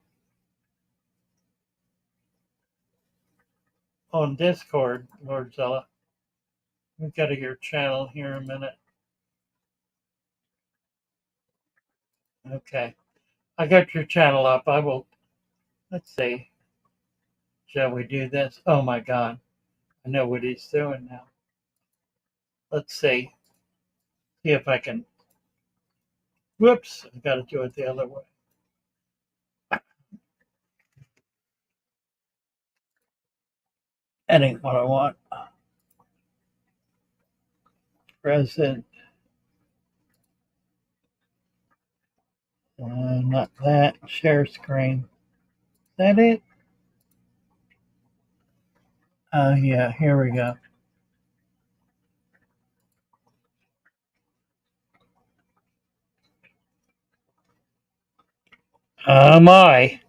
Discord, Lordzilla. Let me go to your channel here a minute. Okay. I got your channel up. I will, let's see. Shall we do this? Oh my God. I know what he's doing now. Let's see. See if I can. Whoops. I got to do it the other way. That ain't what I want. Present. Not that. Share screen. Is that it? Yeah. Here we go. Oh my.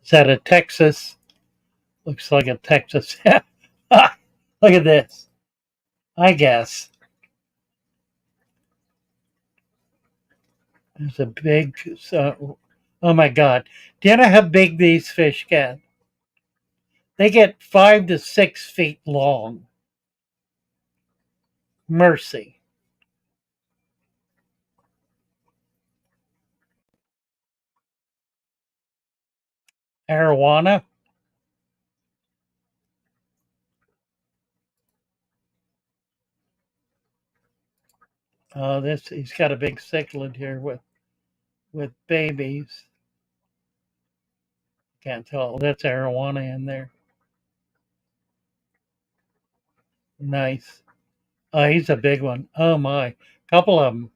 Is that a Texas? Looks like a Texas. Look at this. I guess. There's a big. Oh my God. Do you know how big these fish get? They get 5 to 6 feet long. Mercy. Arowana. This he's got a big cichlid here with babies. Can't tell. That's arowana in there. Nice. Oh, he's a big one. Oh my. Couple of them.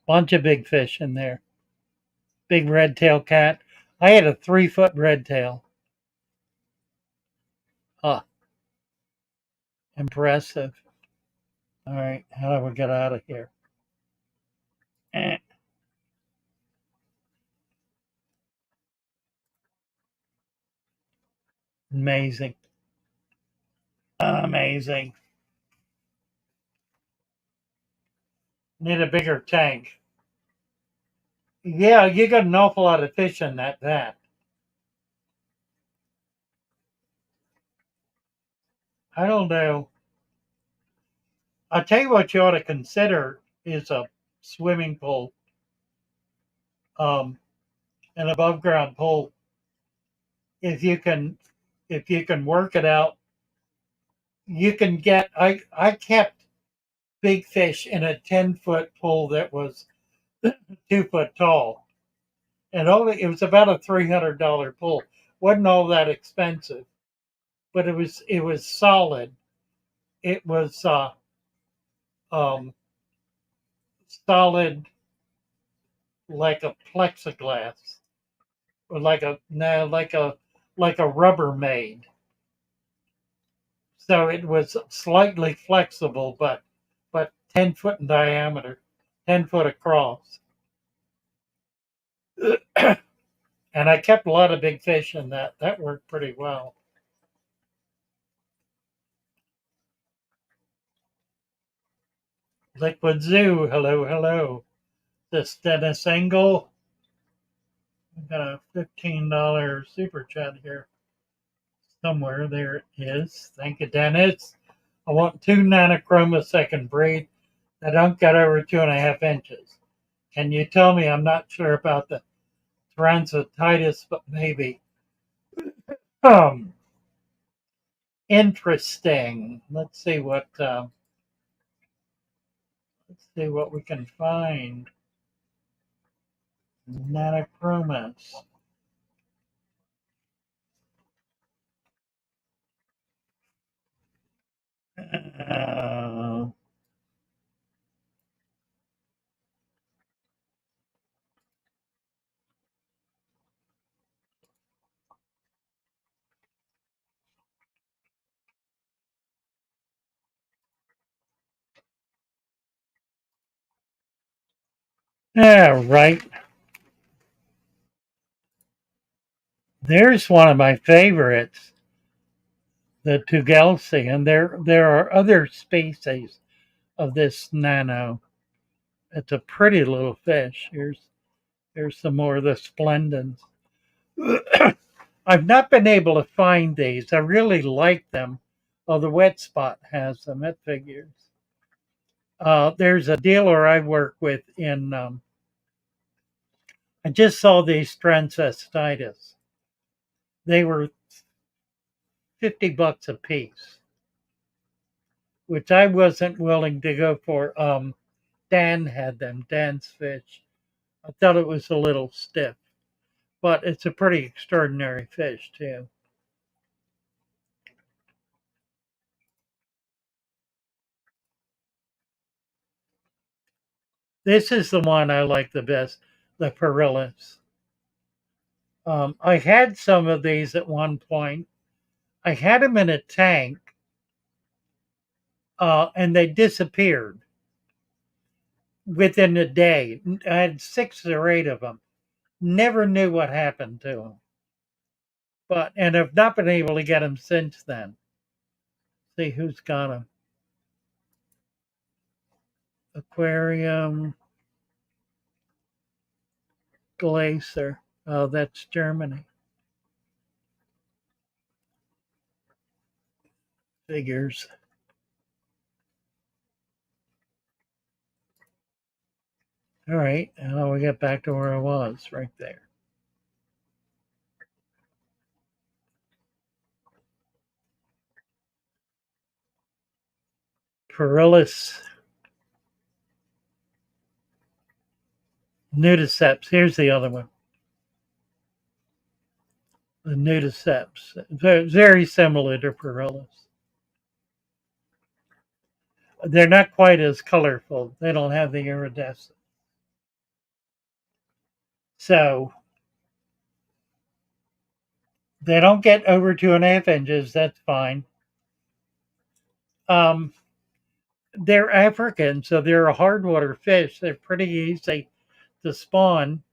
Bunch of big fish in there. Big red tail cat. I had a 3 foot red tail. Huh. Impressive. All right. How do we get out of here? Amazing. Amazing. Need a bigger tank. Yeah, you got an awful lot of fish in that. I don't know. I'll tell you what you ought to consider is a swimming pool, um, an above ground pool. If you can, if you can work it out, you can get. I kept big fish in a 10 foot pool that was 2 foot tall, and only it was about a $300 pool. Wasn't all that expensive, but it was solid. It was um, solid like a plexiglass or like a no like a Rubbermaid. So it was slightly flexible, but 10 foot in diameter, 10 foot across. And I kept a lot of big fish in that. That worked pretty well. Liquid Zoo, hello, hello. This Dennis Engel. I've got a $15 super chat here somewhere. There it is. Thank you, Dennis. I want 2 nanochromosecond breed that don't get over 2.5 inches. Can you tell me? I'm not sure about the transvestitis, but maybe. Um, interesting. Let's see what we can find. Nanochromas. Uh, yeah, right. There's one of my favorites, the Tugelsi, and there are other species of this nano. It's a pretty little fish. Here's some more of the splendens. I've not been able to find these. I really like them. Oh, the wet spot has them. It figures. There's a dealer I work with in. I just saw these transvestitis. They were $50 a piece, which I wasn't willing to go for. Dan had them. Dan's fish. I thought it was a little stiff, but it's a pretty extraordinary fish too. This is the one I like the best, the Perillis. I had some of these at one point. I had them in a tank, and they disappeared within a day. I had 6 or 8 of them. Never knew what happened to them, and I've not been able to get them since then. See who's got them. Aquarium, Glacier. Oh, that's Germany. Figures. All right, now we get back to where I was, right there. Perillis nudiceps. Here's the other one. The nudiceps. Very similar to Perillis. They're not quite as colorful. They don't have the iridescent. So they don't get over 2.5 inches. That's fine. Um, they're African, so they're a hard water fish. They're pretty easy to spawn.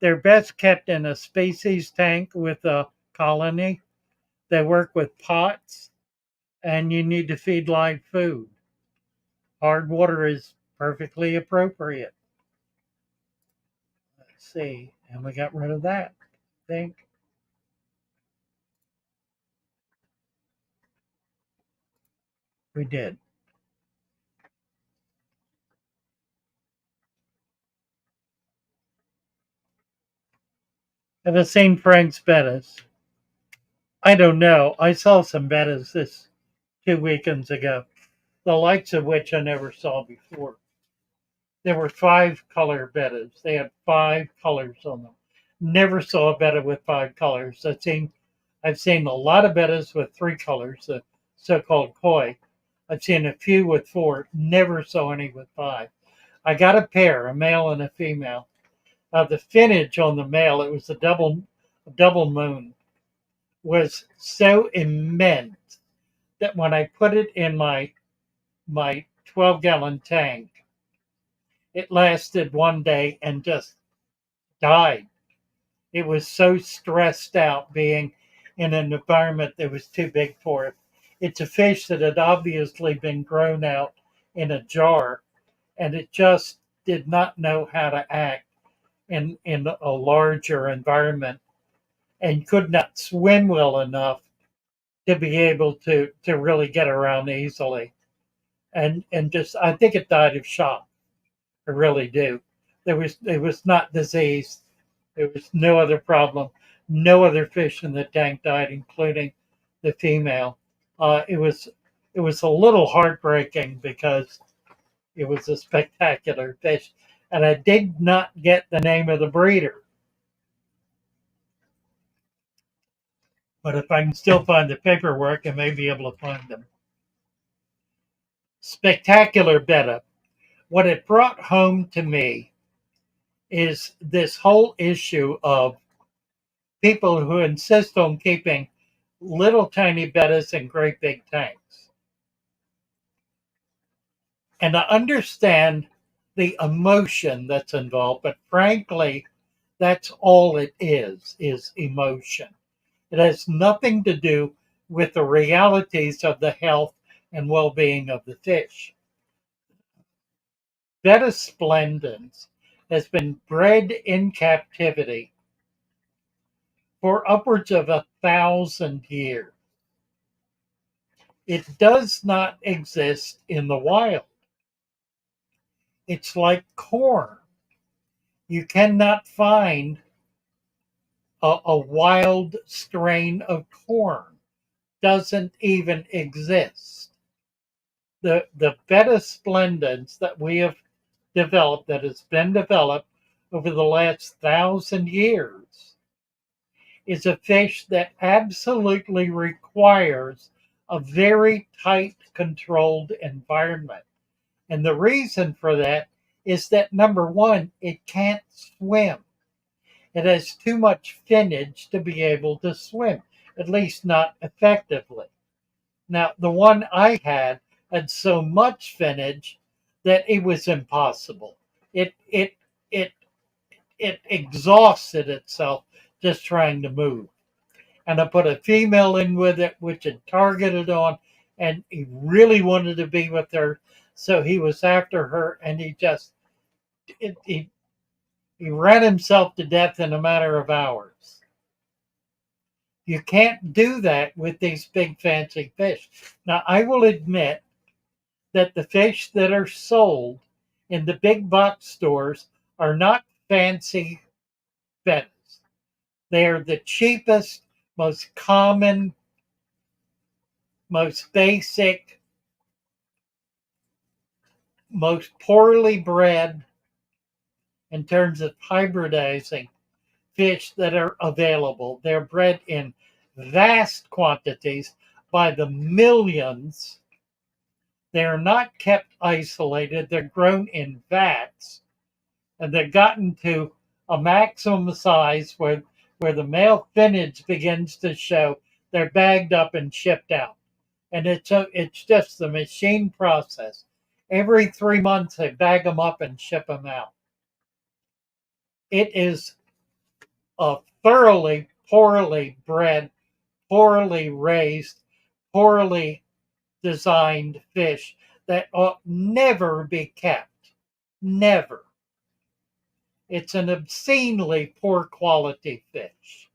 They're best kept in a species tank with a colony. They work with pots, and you need to feed live food. Hard water is perfectly appropriate. Let's see. And we got rid of that, I think. We did. Have I seen Frank's Bettas? I don't know. I saw some Bettas this 2 weekends ago, the likes of which I never saw before. There were 5 color Bettas. They had 5 colors on them. Never saw a Betta with 5 colors. I've seen a lot of Bettas with 3 colors, the so-called koi. I've seen a few with 4. Never saw any with 5. I got a pair, a male and a female. The finnage on the male, it was a double moon, was so immense that when I put it in my 12-gallon tank, it lasted one day and just died. It was so stressed out being in an environment that was too big for it. It's a fish that had obviously been grown out in a jar, and it just did not know how to act in a larger environment and could not swim well enough to be able to really get around easily. And just I think it died of shock. I really do. It was not disease. There was no other problem. No other fish in the tank died, including the female. It was a little heartbreaking because it was a spectacular fish, and I did not get the name of the breeder. But if I can still find the paperwork, I may be able to find them. Spectacular Betta. What it brought home to me is this whole issue of people who insist on keeping little tiny bettas in great big tanks. And I understand the emotion that's involved, but frankly, that's all it is emotion. It has nothing to do with the realities of the health and well-being of the fish. Betta splendens has been bred in captivity for upwards of 1,000 years. It does not exist in the wild. It's like corn. You cannot find a wild strain of corn. Doesn't even exist. The Betta splendens that we have developed, that has been developed over the last 1,000 years, is a fish that absolutely requires a very tight, controlled environment. And the reason for that is that number one, it can't swim. It has too much finnage to be able to swim, at least not effectively. Now, the one I had so much finnage that it was impossible. It it exhausted itself just trying to move. And I put a female in with it, which it targeted on, and he really wanted to be with her, so he was after her, and it, he he ran himself to death in a matter of hours. You can't do that with these big fancy fish. Now, I will admit that the fish that are sold in the big box stores are not fancy bettas. They are the cheapest, most common, most basic, most poorly bred in terms of hybridizing fish that are available. They're bred in vast quantities by the millions. They are not kept isolated. They're grown in vats, and they've gotten to a maximum size where the male finnage begins to show. They're bagged up and shipped out. And it's just the machine process. Every 3 months, they bag them up and ship them out. It is a thoroughly poorly bred, poorly raised, poorly designed fish that ought never be kept. Never. It's an obscenely poor quality fish.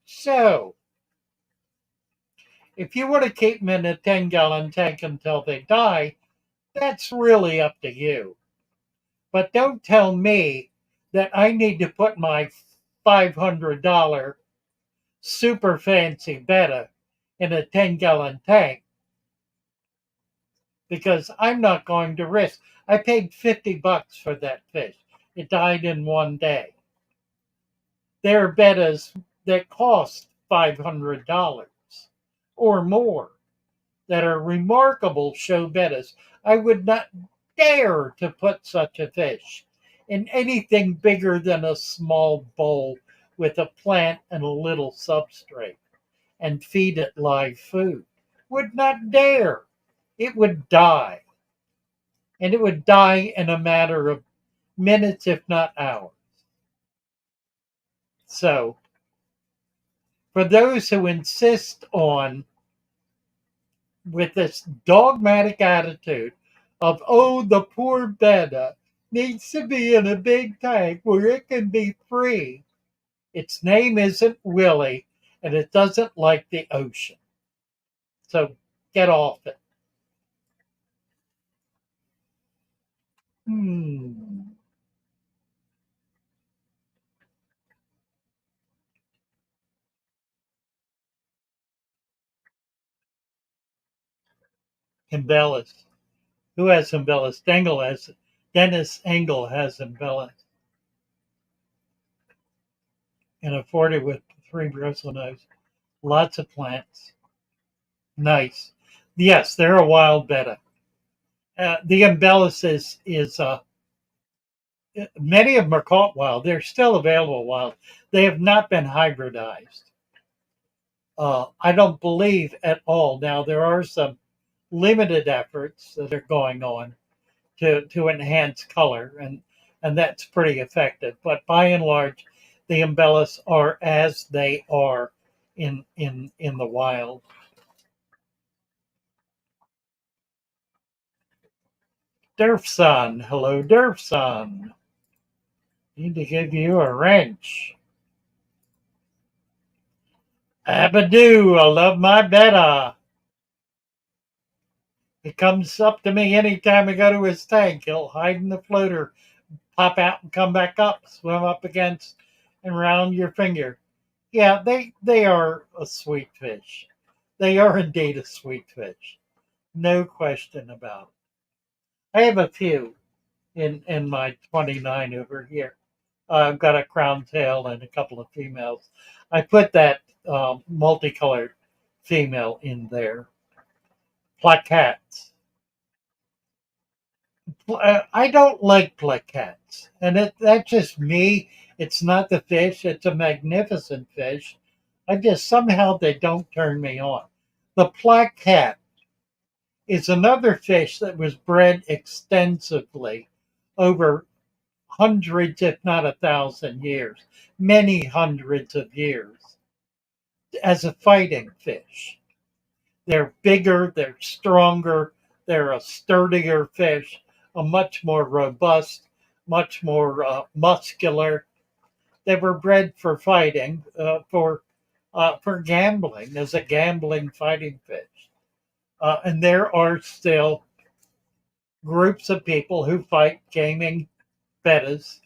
So, if you want to keep them in a 10-gallon tank until they die, that's really up to you. But don't tell me that I need to put my $500 super fancy Betta in a 10-gallon tank, because I'm not going to risk. I paid $50 for that fish. It died in one day. There are Bettas that cost $500 or more that are remarkable show Bettas. I would not dare to put such a fish in anything bigger than a small bowl with a plant and a little substrate and feed it live food. Would not dare. It would die. And it would die in a matter of minutes, if not hours. So, for those who insist on, with this dogmatic attitude of, oh, the poor Betta needs to be in a big tank where it can be free, its name isn't Willie, and it doesn't like the ocean. So, get off it. Hmm. embellis. Who has embellis? Dennis Engel has embellis in a 40 with 3 bristle nose. Lots of plants. Nice. Yes, they're a wild betta. The embellis is many of them are caught wild. They're still available wild. They have not been hybridized. I don't believe at all. Now there are some limited efforts that are going on to enhance color, and that's pretty effective. But by and large, the embellis are as they are in the wild. Durfson, hello Durfson. Need to give you a wrench. Abadoo, I love my Betta. He comes up to me anytime I go to his tank. He'll hide in the floater, pop out and come back up, swim up against and round your finger. Yeah, they are a sweet fish. They are indeed a sweet fish. No question about it. I have a few in my 29 over here. I've got a crown tail and a couple of females. I put that multicolored female in there. Plaquettes. I don't like plaquettes, and that's just me. It's not the fish. It's a magnificent fish. I just somehow they don't turn me on. The plaquette is another fish that was bred extensively over hundreds, if not 1,000 years, many hundreds of years, as a fighting fish. They're bigger, they're stronger, they're a sturdier fish, a much more robust, much more muscular. They were bred for fighting, for gambling, as a gambling fighting fish. And there are still groups of people who fight gaming bettas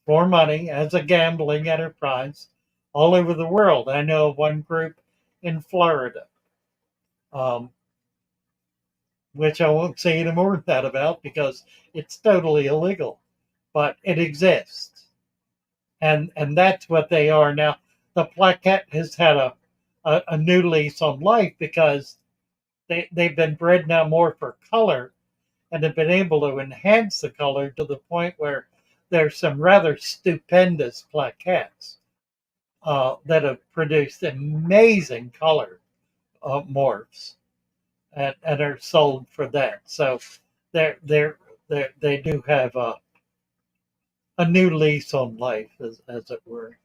for money as a gambling enterprise all over the world. I know of one group in Florida, um, which I won't say any more than that about because it's totally illegal, but it exists, and that's what they are now. The plaquette has had a new lease on life because they've been bred now more for color and have been able to enhance the color to the point where there's some rather stupendous plaquettes that have produced amazing color morphs and are sold for that. So they do have a new lease on life, as it were.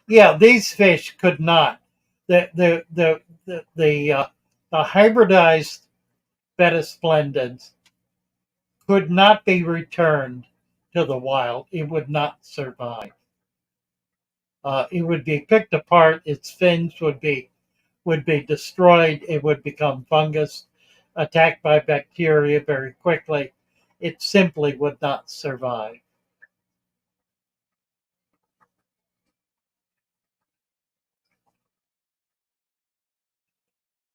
Yeah, these fish could not. The hybridized Betta splendids could not be returned to the wild. It would not survive. It would be picked apart. Its fins would be destroyed. It would become fungus, attacked by bacteria very quickly. It simply would not survive.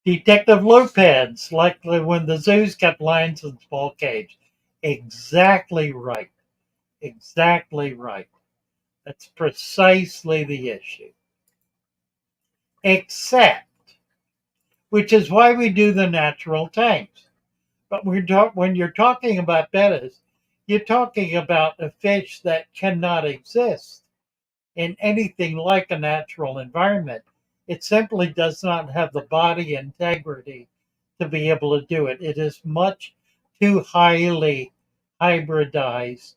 Detective Lopez, like when the zoos kept lions in small cage. Exactly right. Exactly right. That's precisely the issue. Except, which is why we do the natural tanks. But when you're talking about bettas, you're talking about a fish that cannot exist in anything like a natural environment. It simply does not have the body integrity to be able to do it. It is much too highly hybridized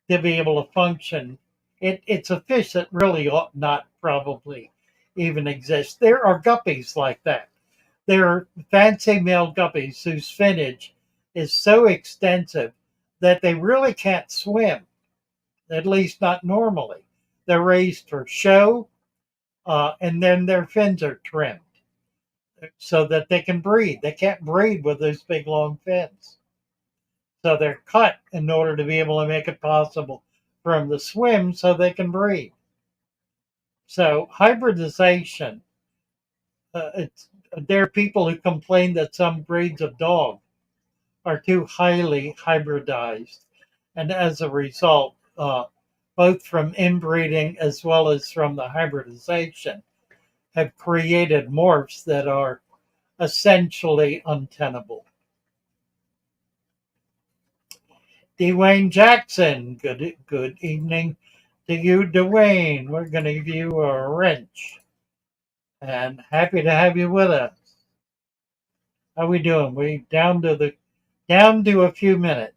to be able to function. It's a fish that really ought not probably even exist. There are guppies like that. There are fancy male guppies whose finnage is so extensive that they really can't swim, at least not normally. They're raised for show, and then their fins are trimmed so that they can breed. They can't breed with those big long fins. So they're cut in order to be able to make it possible for them to swim so they can breed. So hybridization, it's there are people who complain that some breeds of dog are too highly hybridized, and as a result, both from inbreeding as well as from the hybridization, have created morphs that are essentially untenable. Dwayne Jackson, good evening to you, Dwayne. We're going to give you a wrench, and happy to have you with us. How we doing? We down to a few minutes.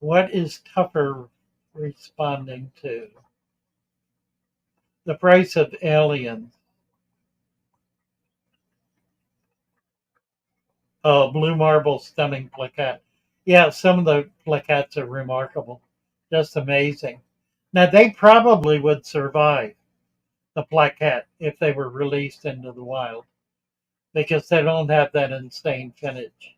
What is tougher responding to? The price of aliens. Oh, blue marble stunning plaquette. Yeah, some of the plaquettes are remarkable. Just amazing. Now they probably would survive the plaquette if they were released into the wild because they don't have that insane finish.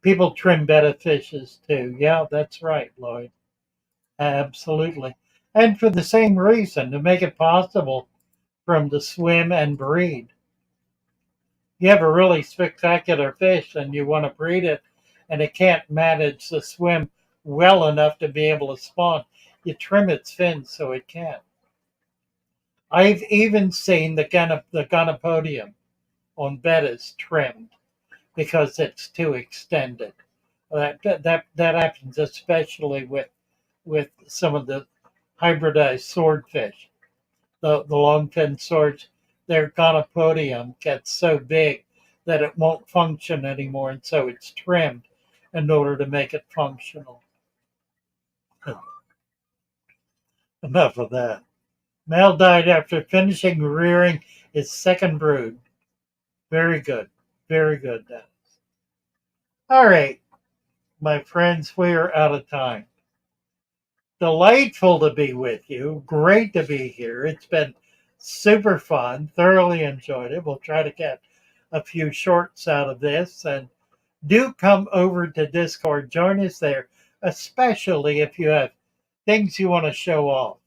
People trim betta fishes too. Yeah, that's right, Lloyd. Absolutely. And for the same reason, to make it possible for them to swim and breed. You have a really spectacular fish and you want to breed it and it can't manage to swim well enough to be able to spawn. You trim its fins so it can. I've even seen the gonopodium on bettas trimmed because it's too extended. That happens especially with some of the hybridized swordfish. The long fin swords, their gonopodium gets so big that it won't function anymore, and so it's trimmed in order to make it functional. Enough of that. Male died after finishing rearing his second brood. Very good. Very good, Dennis. All right, my friends, we are out of time. Delightful to be with you. Great to be here. It's been super fun. Thoroughly enjoyed it. We'll try to get a few shorts out of this. And do come over to Discord. Join us there, especially if you have things you want to show off.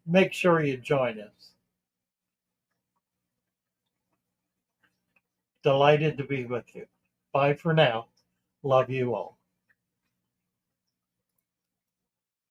Make sure you join us. Delighted to be with you. Bye for now. Love you all.